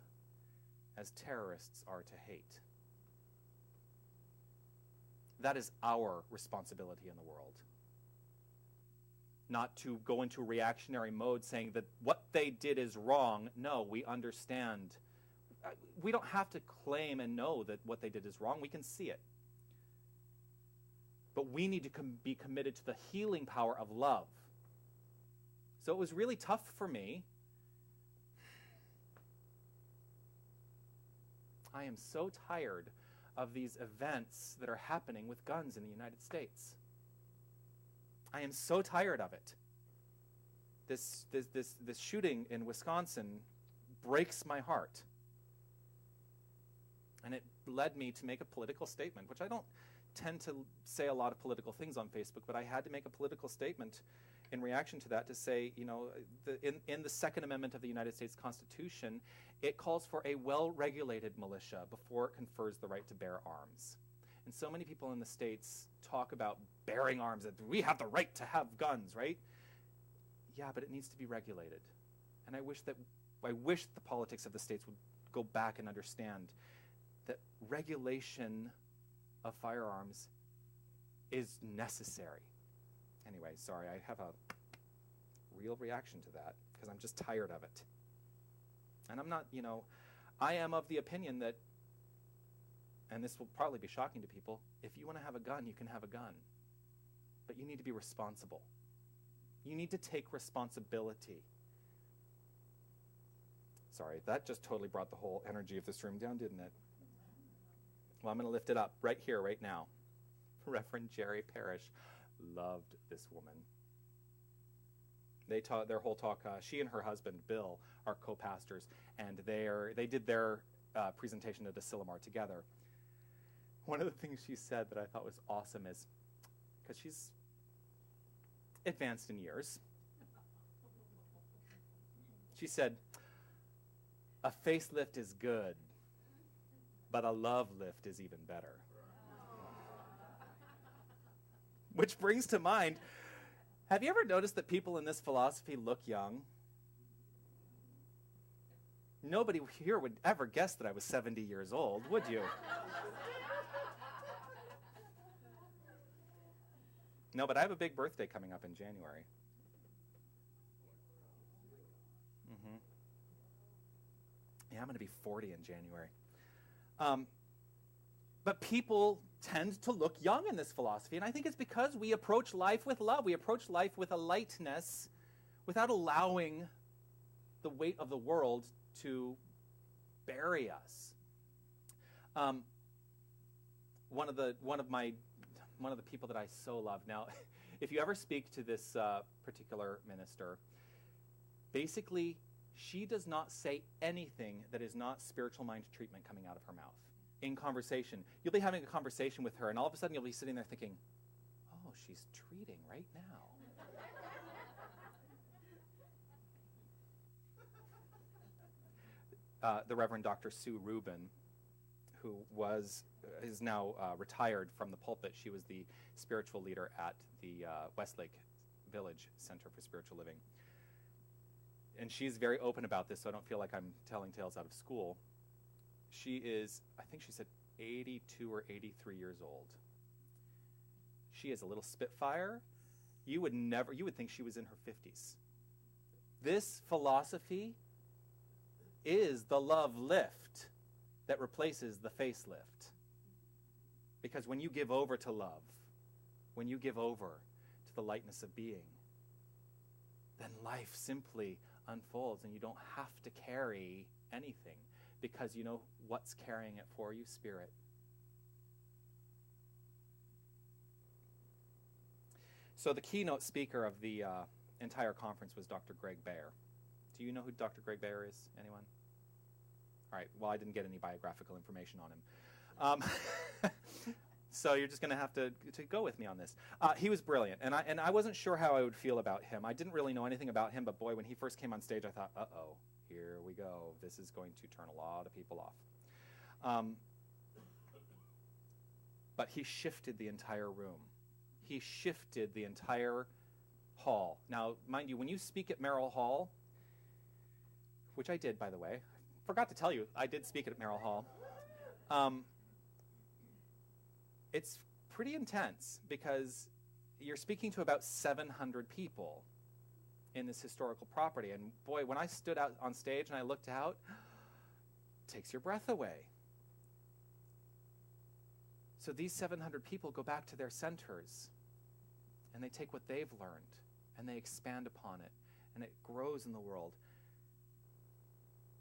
as terrorists are to hate. That is our responsibility in the world. Not to go into reactionary mode saying that what they did is wrong. No, we understand. We don't have to claim and know that what they did is wrong. We can see it. But we need to be committed to the healing power of love. So it was really tough for me. I am so tired of these events that are happening with guns in the United States. I am so tired of it. This shooting in Wisconsin breaks my heart. And it led me to make a political statement, which I don't tend to say a lot of political things on Facebook, but I had to make a political statement in reaction to that to say, you know, in the Second Amendment of the United States Constitution, it calls for a well-regulated militia before it confers the right to bear arms. And so many people in the States talk about bearing arms, that we have the right to have guns, right? Yeah, but it needs to be regulated. And I wish the politics of the states would go back and understand that regulation of firearms is necessary. Anyway, sorry, I have a real reaction to that because I'm just tired of it. And I'm not, you know, I am of the opinion that, and this will probably be shocking to people, if you want to have a gun, you can have a gun. But you need to be responsible. You need to take responsibility. Sorry, that just totally brought the whole energy of this room down, didn't it? Well, I'm going to lift it up right here, right now. Reverend Jerry Parrish loved this woman. They taught their whole talk. She and her husband, Bill, are co-pastors, and they did their presentation at Asilomar together. One of the things she said that I thought was awesome is, because she's advanced in years, she said, "A facelift is good, but a love lift is even better." Which brings to mind, have you ever noticed that people in this philosophy look young? Nobody here would ever guess that I was 70 years old, would you? No, but I have a big birthday coming up in January. Yeah, I'm going to be 40 in January. But people tend to look young in this philosophy, and I think it's because we approach life with love. We approach life with a lightness without allowing the weight of the world to bury us. One of the people that I so love. Now, if you ever speak to this particular minister, basically, she does not say anything that is not spiritual mind treatment coming out of her mouth. In conversation, you'll be having a conversation with her, and all of a sudden you'll be sitting there thinking, oh, she's treating right now. The Reverend Dr. Sue Rubin, who is now retired from the pulpit. She was the spiritual leader at the Westlake Village Center for Spiritual Living. And she's very open about this, so I don't feel like I'm telling tales out of school. She is, I think she said 82 or 83 years old. She is a little spitfire. You would think she was in her 50s. This philosophy is the love lift that replaces the facelift. Because when you give over to love, when you give over to the lightness of being, then life simply unfolds and you don't have to carry anything because you know what's carrying it for you, Spirit. So the keynote speaker of the entire conference was Dr. Greg Baer. Do you know who Dr. Greg Baer is? Anyone? All right, well, I didn't get any biographical information on him. So you're just going to have to go with me on this. He was brilliant, and I wasn't sure how I would feel about him. I didn't really know anything about him, but boy, when he first came on stage, I thought, uh-oh, here we go. This is going to turn a lot of people off. But he shifted the entire room. He shifted the entire hall. Now, mind you, when you speak at Merrill Hall, which I did, by the way, I forgot to tell you, I did speak at Merrill Hall. It's pretty intense because you're speaking to about 700 people in this historical property. And boy, when I stood out on stage and I looked out, it takes your breath away. So these 700 people go back to their centers and they take what they've learned and they expand upon it and it grows in the world.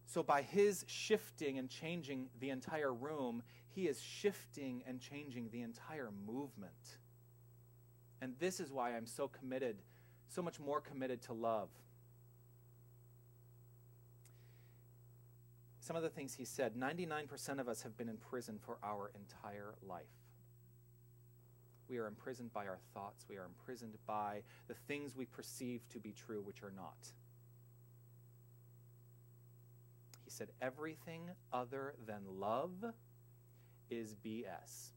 So by his shifting and changing the entire room, he is shifting and changing the entire movement. And this is why I'm so committed, so much more committed to love. Some of the things he said, 99% of us have been in prison for our entire life. We are imprisoned by our thoughts. We are imprisoned by the things we perceive to be true, which are not. He said, everything other than love is BS.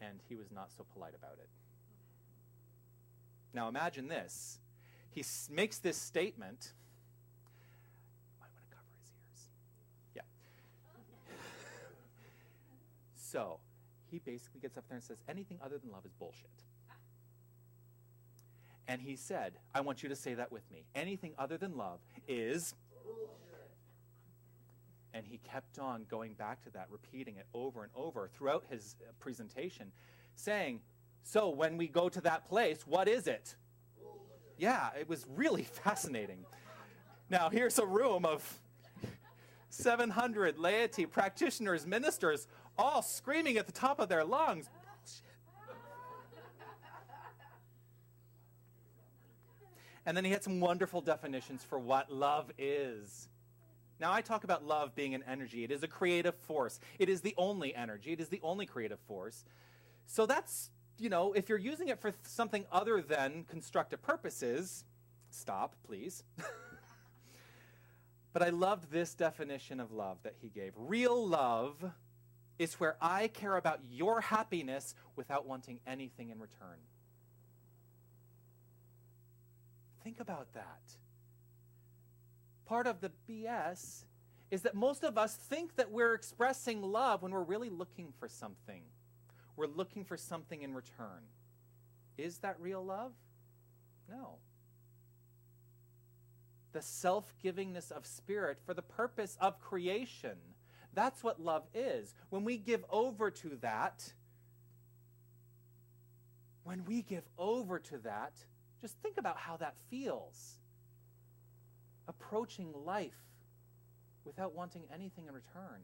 And he was not so polite about it. Now imagine this. He makes this statement. Might want to cover his ears. Yeah. So he basically gets up there and says, anything other than love is bullshit. And he said, I want you to say that with me. Anything other than love is bullshit. And he kept on going back to that, repeating it over and over throughout his presentation, saying, so when we go to that place, what is it? Bullshit. Yeah, it was really fascinating. Now, here's a room of 700 laity, practitioners, ministers, all screaming at the top of their lungs. And then he had some wonderful definitions for what love is. Now, I talk about love being an energy. It is a creative force. It is the only energy. It is the only creative force. So that's, if you're using it for something other than constructive purposes, stop, please. But I loved this definition of love that he gave. Real love is where I care about your happiness without wanting anything in return. Think about that. Part of the BS is that most of us think that we're expressing love when we're really looking for something. We're looking for something in return. Is that real love? No. The self-givingness of spirit for the purpose of creation. That's what love is. When we give over to that, just think about how that feels. Approaching life without wanting anything in return,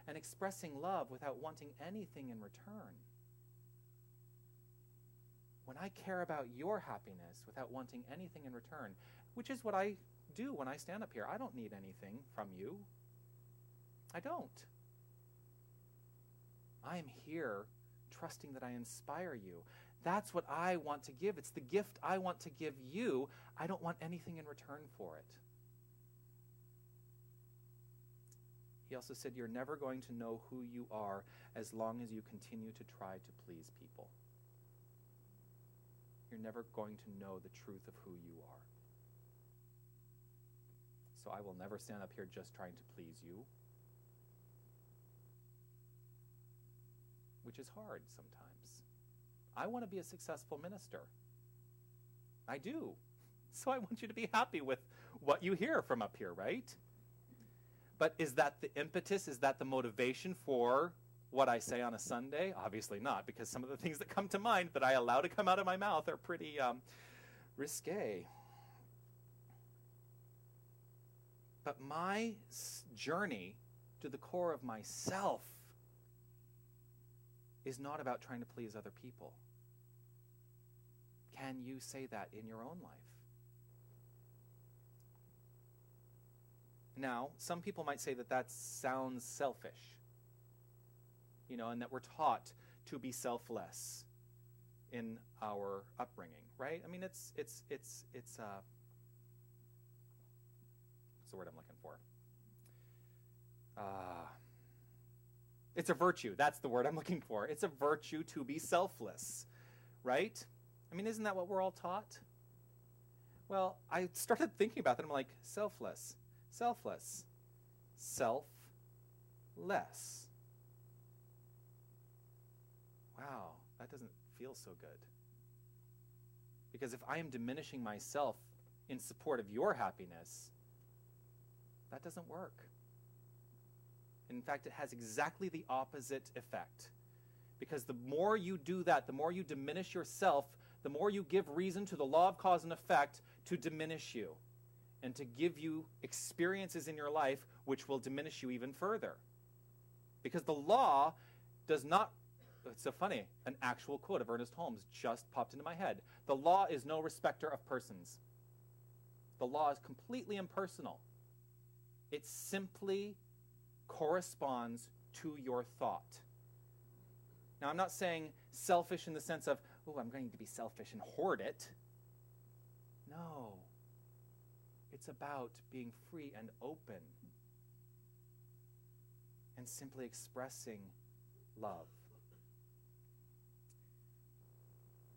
and expressing love without wanting anything in return. When I care about your happiness without wanting anything in return, which is what I do when I stand up here. I don't need anything from you. I don't. I am here trusting that I inspire you. That's what I want to give. It's the gift I want to give you. I don't want anything in return for it. He also said, you're never going to know who you are as long as you continue to try to please people. You're never going to know the truth of who you are. So I will never stand up here just trying to please you, which is hard sometimes. I want to be a successful minister. I do. So I want you to be happy with what you hear from up here, right? But is that the impetus? Is that the motivation for what I say on a Sunday? Obviously not, because some of the things that come to mind that I allow to come out of my mouth are pretty risque. But my journey to the core of myself is not about trying to please other people. Can you say that in your own life? Now, some people might say that that sounds selfish, and that we're taught to be selfless in our upbringing, right? I mean, it's what's the word I'm looking for? It's a virtue. That's the word I'm looking for. It's a virtue to be selfless, right? I mean, isn't that what we're all taught? Well, I started thinking about that. I'm like, selfless, selfless, selfless. Wow, that doesn't feel so good. Because if I am diminishing myself in support of your happiness, that doesn't work. In fact, it has exactly the opposite effect. Because the more you do that, the more you diminish yourself, the more you give reason to the law of cause and effect to diminish you and to give you experiences in your life which will diminish you even further. Because the law does not, it's so funny, an actual quote of Ernest Holmes just popped into my head. The law is no respecter of persons. The law is completely impersonal. It simply corresponds to your thought. Now, I'm not saying selfish in the sense of, oh, I'm going to be selfish and hoard it. No. It's about being free and open and simply expressing love.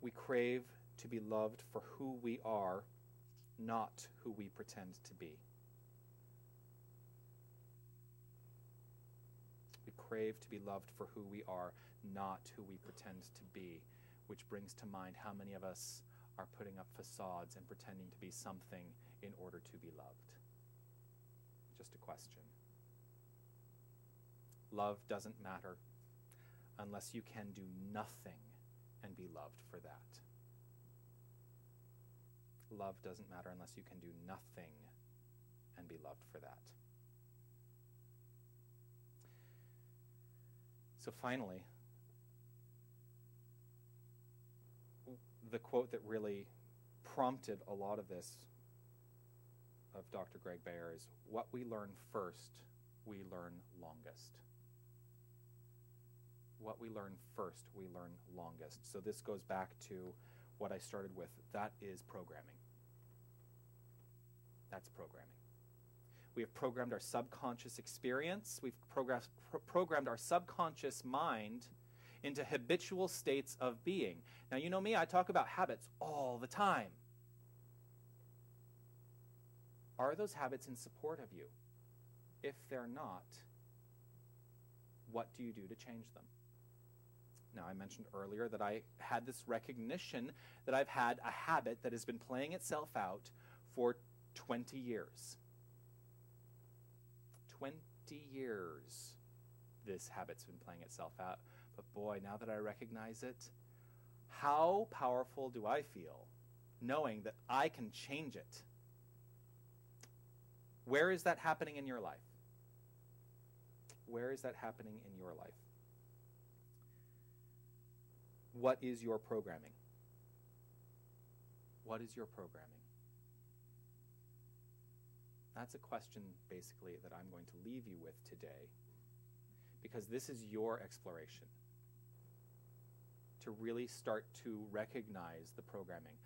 We crave to be loved for who we are, not who we pretend to be. We crave to be loved for who we are, not who we pretend to be, which brings to mind how many of us are putting up facades and pretending to be something in order to be loved. Just a question. Love doesn't matter unless you can do nothing and be loved for that. Love doesn't matter unless you can do nothing and be loved for that. So finally, the quote that really prompted a lot of this of Dr. Greg Bayer is, what we learn first, we learn longest. What we learn first, we learn longest. So this goes back to what I started with. That is programming. That's programming. We have programmed our subconscious experience. We've programmed our subconscious mind into habitual states of being. Now, you know me, I talk about habits all the time. Are those habits in support of you? If they're not, what do you do to change them? Now, I mentioned earlier that I had this recognition that I've had a habit that has been playing itself out for 20 years. 20 years this habit's been playing itself out. But boy, now that I recognize it, how powerful do I feel knowing that I can change it? Where is that happening in your life? Where is that happening in your life? What is your programming? What is your programming? That's a question, basically, that I'm going to leave you with today, because this is your exploration, to really start to recognize the programming.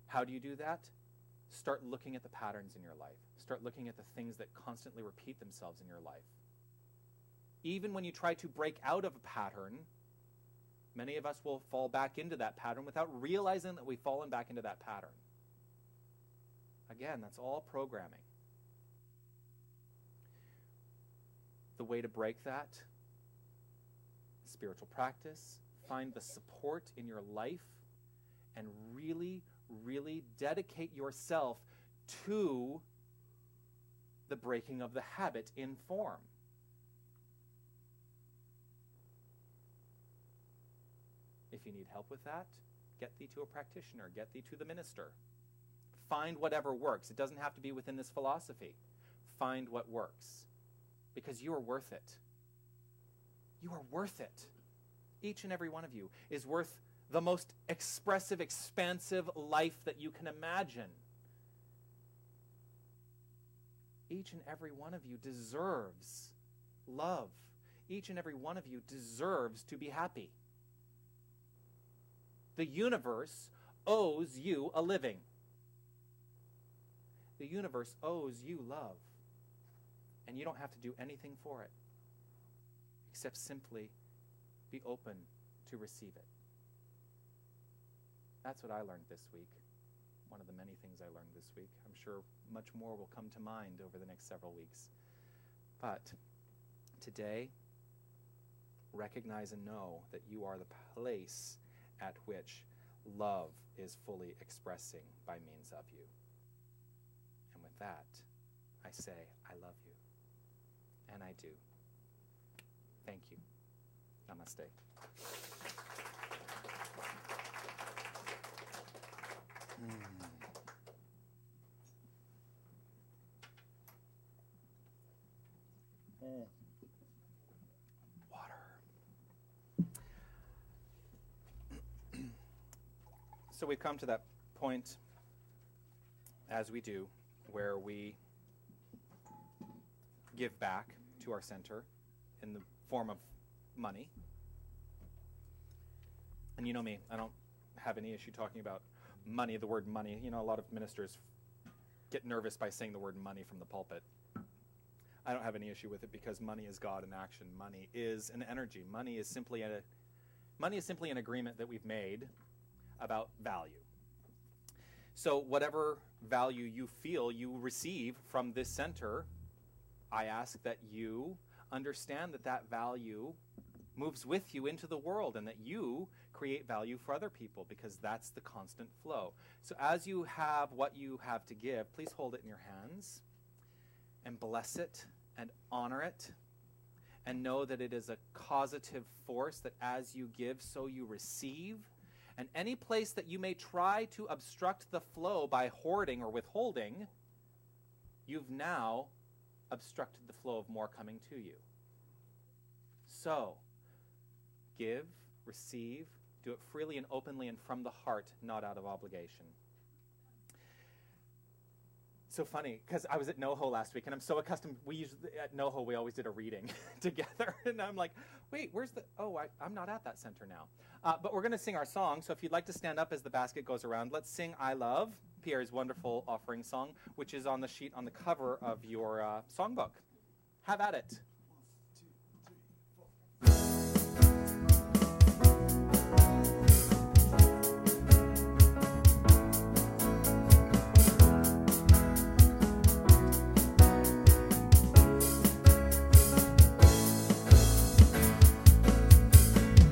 How do you do that? Start looking at the patterns in your life. Start looking at the things that constantly repeat themselves in your life. Even when you try to break out of a pattern, many of us will fall back into that pattern without realizing that we've fallen back into that pattern. Again, that's all programming. The way to break that, spiritual practice, find the support in your life, and really, really dedicate yourself to the breaking of the habit in form. If you need help with that, get thee to a practitioner, get thee to the minister. Find whatever works. It doesn't have to be within this philosophy. Find what works, because you are worth it. You are worth it. Each and every one of you is worth the most expressive, expansive life that you can imagine. Each and every one of you deserves love. Each and every one of you deserves to be happy. The universe owes you a living. The universe owes you love. And you don't have to do anything for it, except simply be open to receive it. That's what I learned this week. One of the many things I learned this week. I'm sure much more will come to mind over the next several weeks. But today, recognize and know that you are the place at which love is fully expressing by means of you. And with that, I say, I love you. And I do. Thank you. Namaste. Water. So we've come to that point, as we do, where we give back to our center in the form of money. And you know me, I don't have any issue talking about money, the word money. You know, a lot of ministers get nervous by saying the word money from the pulpit. I don't have any issue with it because money is God in action. Money is an energy. Money is simply an agreement that we've made about value. So whatever value you feel you receive from this center, I ask that you understand that that value moves with you into the world and that you create value for other people, because that's the constant flow. So as you have what you have to give, please hold it in your hands and bless it and honor it and know that it is a causative force, that as you give, so you receive. And any place that you may try to obstruct the flow by hoarding or withholding, you've now obstructed the flow of more coming to you. So, give, receive, do it freely and openly and from the heart, not out of obligation. So funny, because I was at NoHo last week, and I'm so accustomed, at NoHo we always did a reading together, and I'm like, wait, I'm not at that center now. But we're going to sing our song, so if you'd like to stand up as the basket goes around, let's sing I Love, Pierre's wonderful offering song, which is on the sheet on the cover of your songbook. Have at it.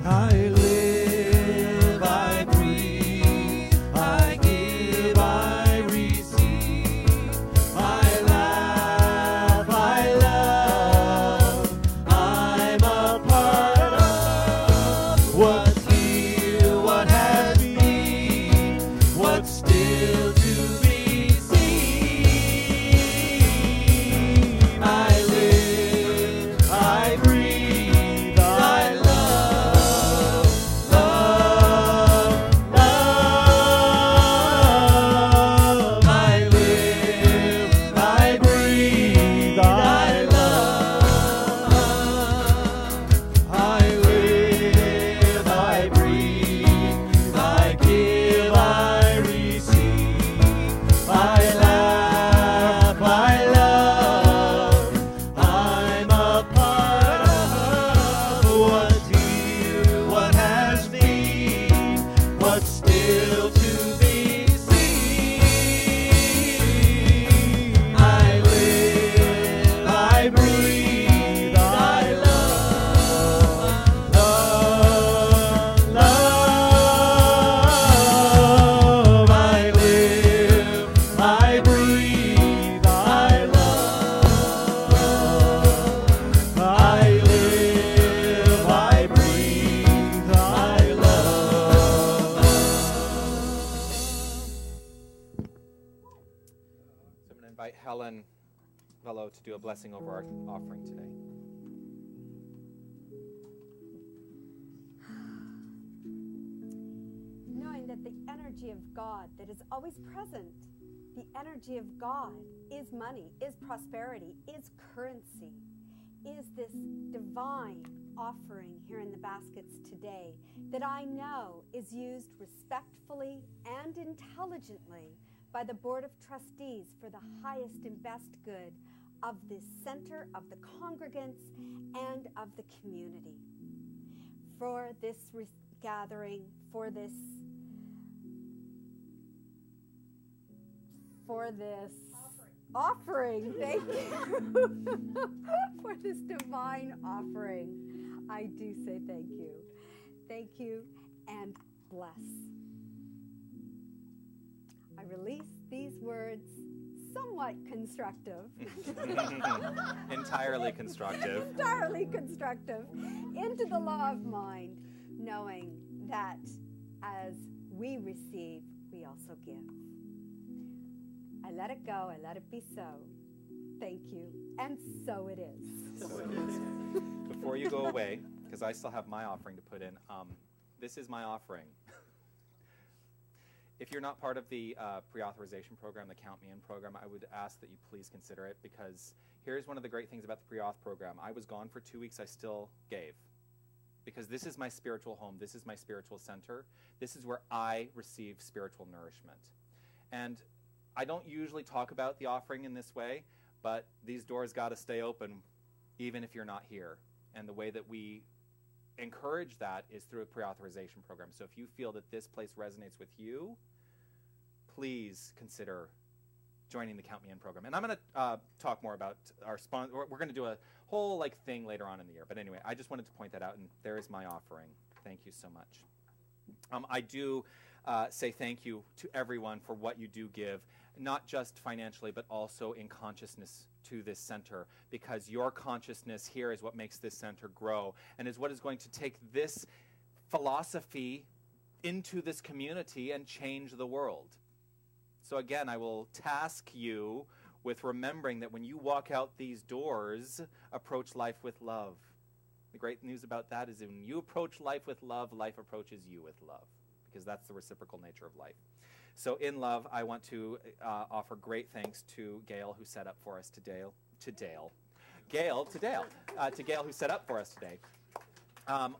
I live, I breathe, I give, I receive, I laugh, I love, I'm a part of what's here, what has been, what's still to be seen. I live, I breathe, I love. To do a blessing over our offering today. Knowing that the energy of God that is always present, the energy of God is money, is prosperity, is currency, is this divine offering here in the baskets today that I know is used respectfully and intelligently by the Board of Trustees for the highest and best good of the center, of the congregants, and of the community. For this gathering, for this offering, thank you, for this divine offering, I do say thank you. Thank you and bless. I release these words somewhat constructive. Entirely constructive. Entirely constructive into the law of mind, knowing that as we receive, we also give. I let it go. I let it be so. Thank you. And so it is. So it is. Before you go away, because I still have my offering to put in, this is my offering. If you're not part of the pre-authorization program, the Count Me In program, I would ask that you please consider it, because here's one of the great things about the pre-auth program. I was gone for 2 weeks. I still gave. because this is my spiritual home. This is my spiritual center. This is where I receive spiritual nourishment. And I don't usually talk about the offering in this way, but these doors got to stay open even if you're not here. And the way that we encourage that is through a pre-authorization program. So if you feel that this place resonates with you, please consider joining the Count Me In program. And I'm going to talk more about our sponsor. We're going to do a whole thing later on in the year. But anyway, I just wanted to point that out, and there is my offering. Thank you so much. I do say thank you to everyone for what you do give, not just financially, but also in consciousness to this center, because your consciousness here is what makes this center grow and is what is going to take this philosophy into this community and change the world. So again, I will task you with remembering that when you walk out these doors, approach life with love. The great news about that is when you approach life with love, life approaches you with love, because that's the reciprocal nature of life. So in love, I want to offer great thanks to Gail, who set up for us today. To Gail, who set up for us today.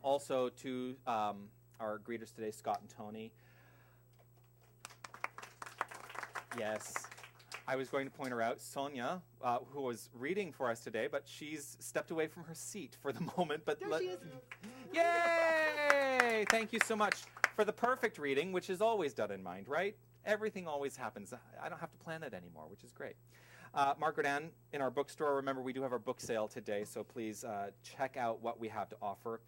Also to our greeters today, Scott and Tony. Yes, I was going to point her out, Sonia, who was reading for us today, but she's stepped away from her seat for the moment. But There she is. Yay! Thank you so much for the perfect reading, which is always done in mind, right? Everything always happens. I don't have to plan it anymore, which is great. Margaret Ann, in our bookstore, remember we do have our book sale today, so please check out what we have to offer.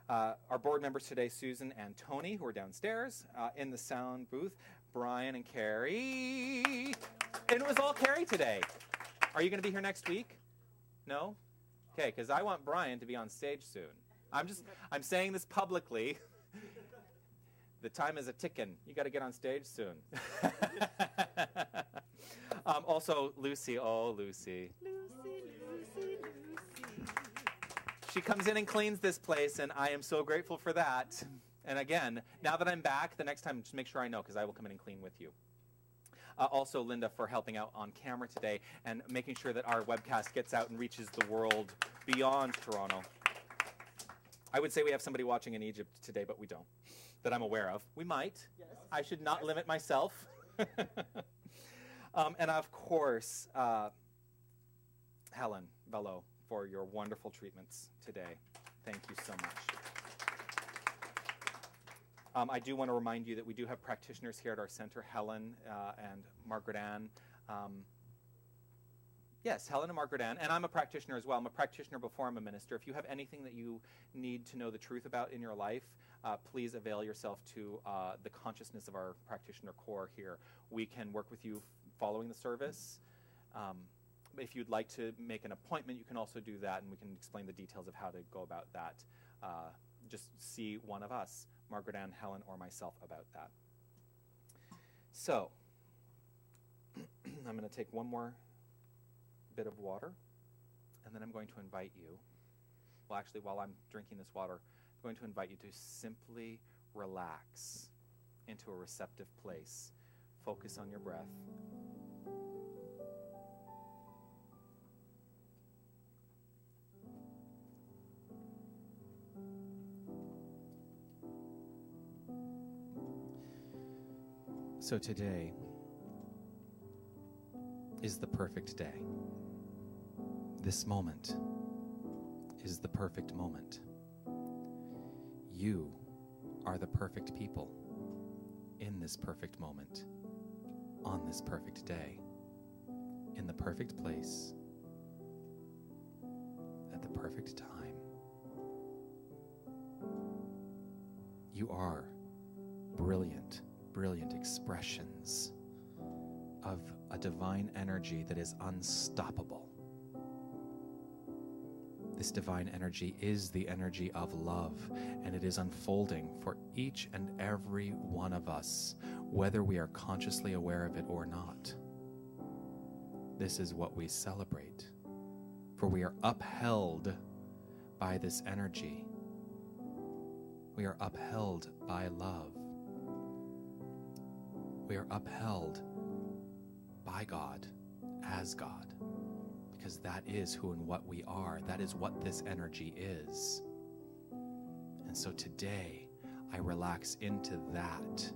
Our board members today, Susan and Tony, who are downstairs. In the sound booth, Brian and Carrie. And it was all Carrie today. Are you going to be here next week? No? Okay, because I want Brian to be on stage soon. I'm saying this publicly. The time is a-ticking. You got to get on stage soon. Also, Lucy. Oh, Lucy. Lucy. She comes in and cleans this place, and I am so grateful for that. And again, now that I'm back, the next time, just make sure I know, because I will come in and clean with you. Also, Linda, for helping out on camera today and making sure that our webcast gets out and reaches the world beyond Toronto. I would say we have somebody watching in Egypt today, but we don't, that I'm aware of. We might. Yes. I should not limit myself. And of course, Helen Bello, for your wonderful treatments today. Thank you so much. I do want to remind you that we do have practitioners here at our center, Helen and Margaret Ann. Yes, Helen and Margaret Ann, and I'm a practitioner as well. I'm a practitioner before I'm a minister. If you have anything that you need to know the truth about in your life, please avail yourself to the consciousness of our practitioner core here. We can work with you following the service. If you'd like to make an appointment, you can also do that, and we can explain the details of how to go about that. Just see one of us, Margaret Ann, Helen, or myself, about that. So, I'm going to take one more bit of water, and then I'm going to invite you, well, actually, while I'm drinking this water, I'm going to invite you to simply relax into a receptive place. Focus on your breath. So today is the perfect day. This moment is the perfect moment. You are the perfect people in this perfect moment, on this perfect day, in the perfect place, at the perfect time. You are brilliant, brilliant expressions of a divine energy that is unstoppable. This divine energy is the energy of love, and it is unfolding for each and every one of us, whether we are consciously aware of it or not. This is what we celebrate, for we are upheld by this energy. We are upheld by love. We are upheld by God, as God, because that is who and what we are. That is what this energy is. And so today, I relax into that.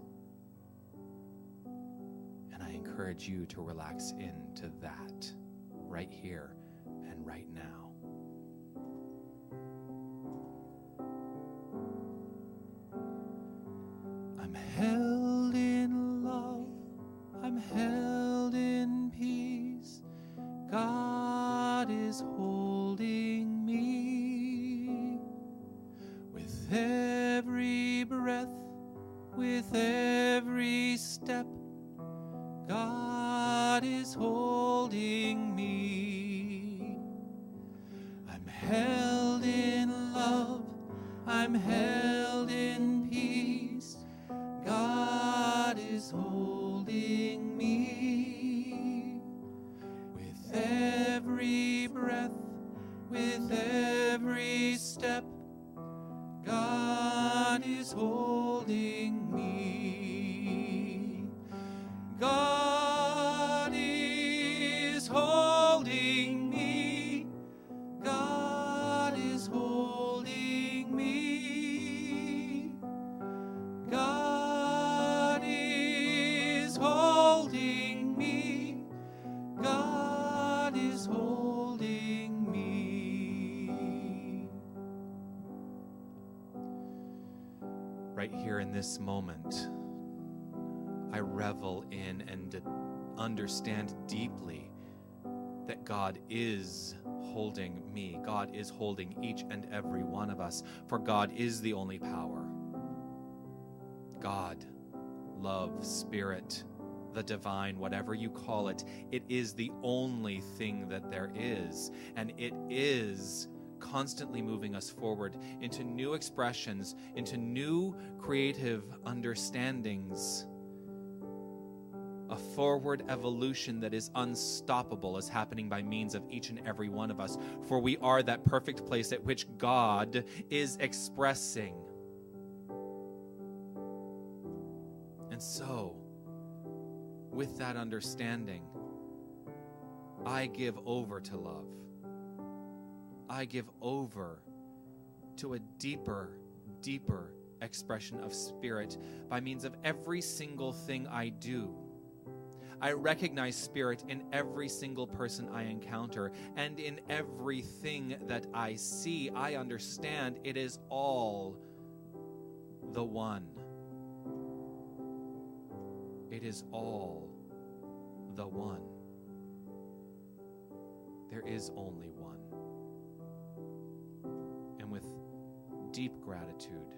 And I encourage you to relax into that right here and right now. I'm held in love. I'm held in peace. God is holding me. With every breath, with every step, God is holding me. I'm held in love. I'm held in peace. God is holding me. With every breath, with every step, God is holding me. God is holding me. God is holding me. God is holding me. God is holding me. Right here in this moment, I revel in and understand deeply that God is holding me. God is holding each and every one of us, for God is the only power. God, love, spirit, the divine, whatever you call it, it is the only thing that there is, and it is constantly moving us forward into new expressions, into new creative understandings. A forward evolution that is unstoppable is happening by means of each and every one of us, for we are that perfect place at which God is expressing. And so, with that understanding, I give over to love. I give over to a deeper, deeper expression of spirit by means of every single thing I do. I recognize spirit in every single person I encounter, and in everything that I see. I understand it is all the one. It is all the one. There is only one. And with deep gratitude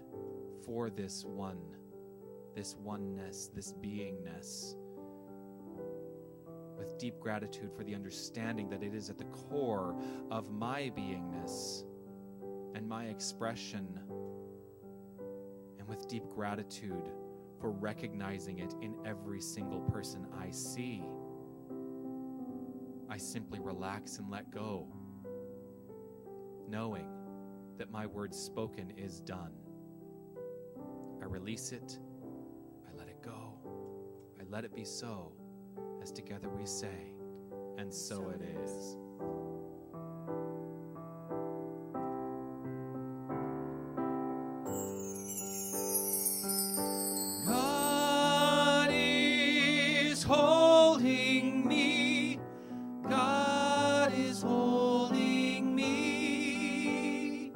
for this one, this oneness, this beingness, with deep gratitude for the understanding that it is at the core of my beingness and my expression, and with deep gratitude for recognizing it in every single person I see, I simply relax and let go, knowing that my word spoken is done. I release it, I let it go, I let it be so, as together we say, and so it is. God is holding me. God is holding me.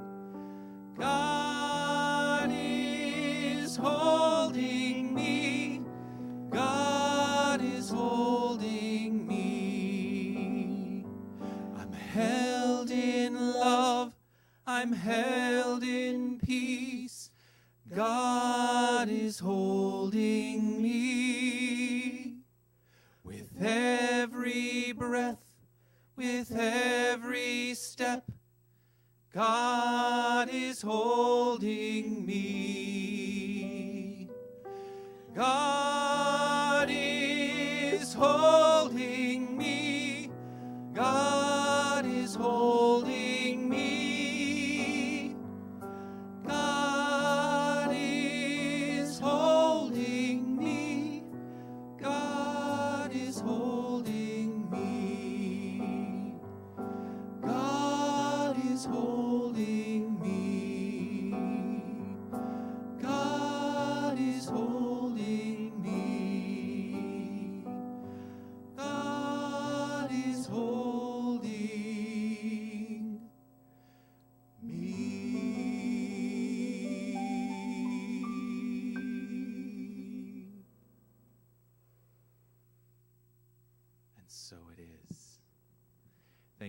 God is holding me. God is holding me. I'm held in love. I'm held in peace. God is holding me. With every breath, with every step, God is holding me. God is holding me. God is holding me. God is holding me. God is holding me. God is holding me.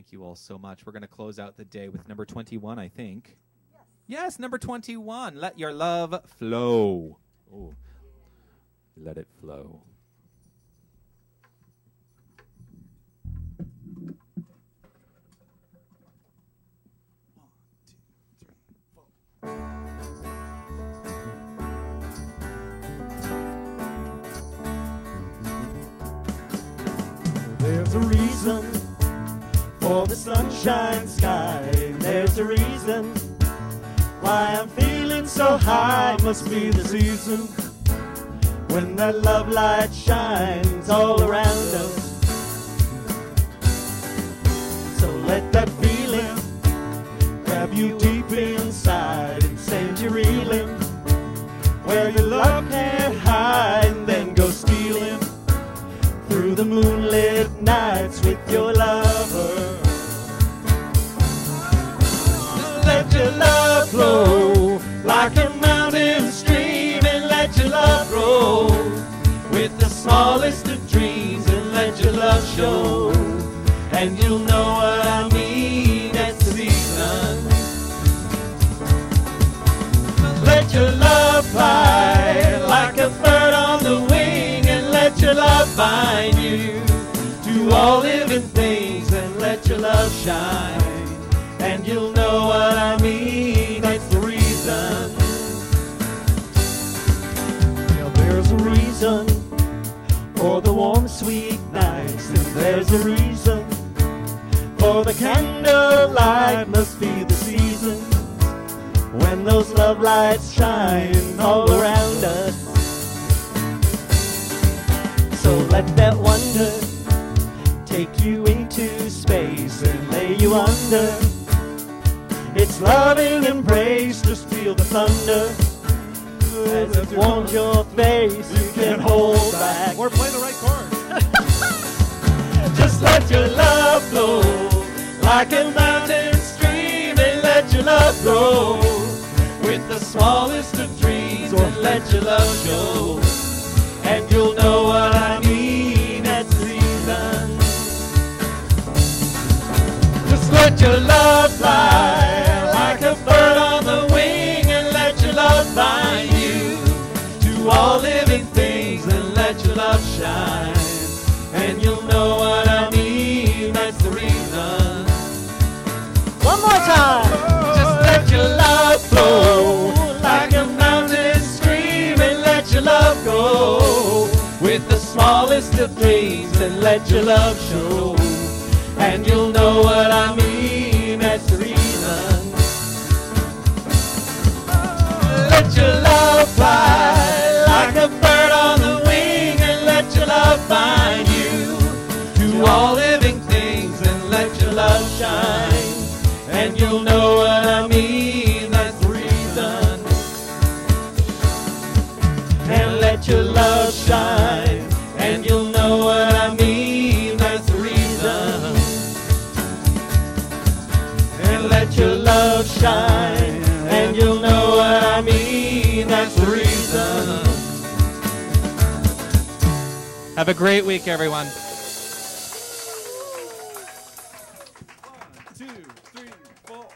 Thank you all so much. We're going to close out the day with number 21, I think. Yes, number 21. Let your love flow. Ooh. Let it flow. There's a reason for the sunshine sky. There's a reason why I'm feeling so high. Must be the season when that love light shines all around us. So let that feeling grab you deep inside and send you reeling where your love can't hide, and then go stealing through the moonlit nights with your lover. Let your love flow like a mountain stream, and let your love grow with the smallest of dreams, and let your love show, and you'll know what I mean. It's the season. Let your love fly like a bird on the wing, and let your love bind you to all living things, and let your love shine, and you'll know what I mean. That's the reason. Yeah, there's a reason for the warm, sweet nights, and there's a reason for the candlelight. Must be the season when those love lights shine all around us. So let that wonder take you into space and lay you under its loving embrace. Just feel the thunder as it warms your face. You can't hold back. We're playing the right chord. Just let your love flow like a mountain stream, and let your love grow with the smallest of dreams, and let your love show, and you'll know what I mean. That's the reason. Just let your love fly like a bird on the wing, and let your love bind you to all living things, and let your love shine, and you'll know what I mean. That's the reason. One more time. Just let your love flow like a mountain stream, and let your love go with the smallest of dreams, and let your love show, and you'll know what I mean. That's the reason. Let your love fly like a bird on the wing, and let your love bind you to all living things, and let your love shine, and you'll know what I mean. That's the reason. And let your love shine, and you'll know what I mean. That's the reason. And let your love shine, and you'll know what I mean. That's the reason. Have a great week, everyone. 1, 2, 3, 4.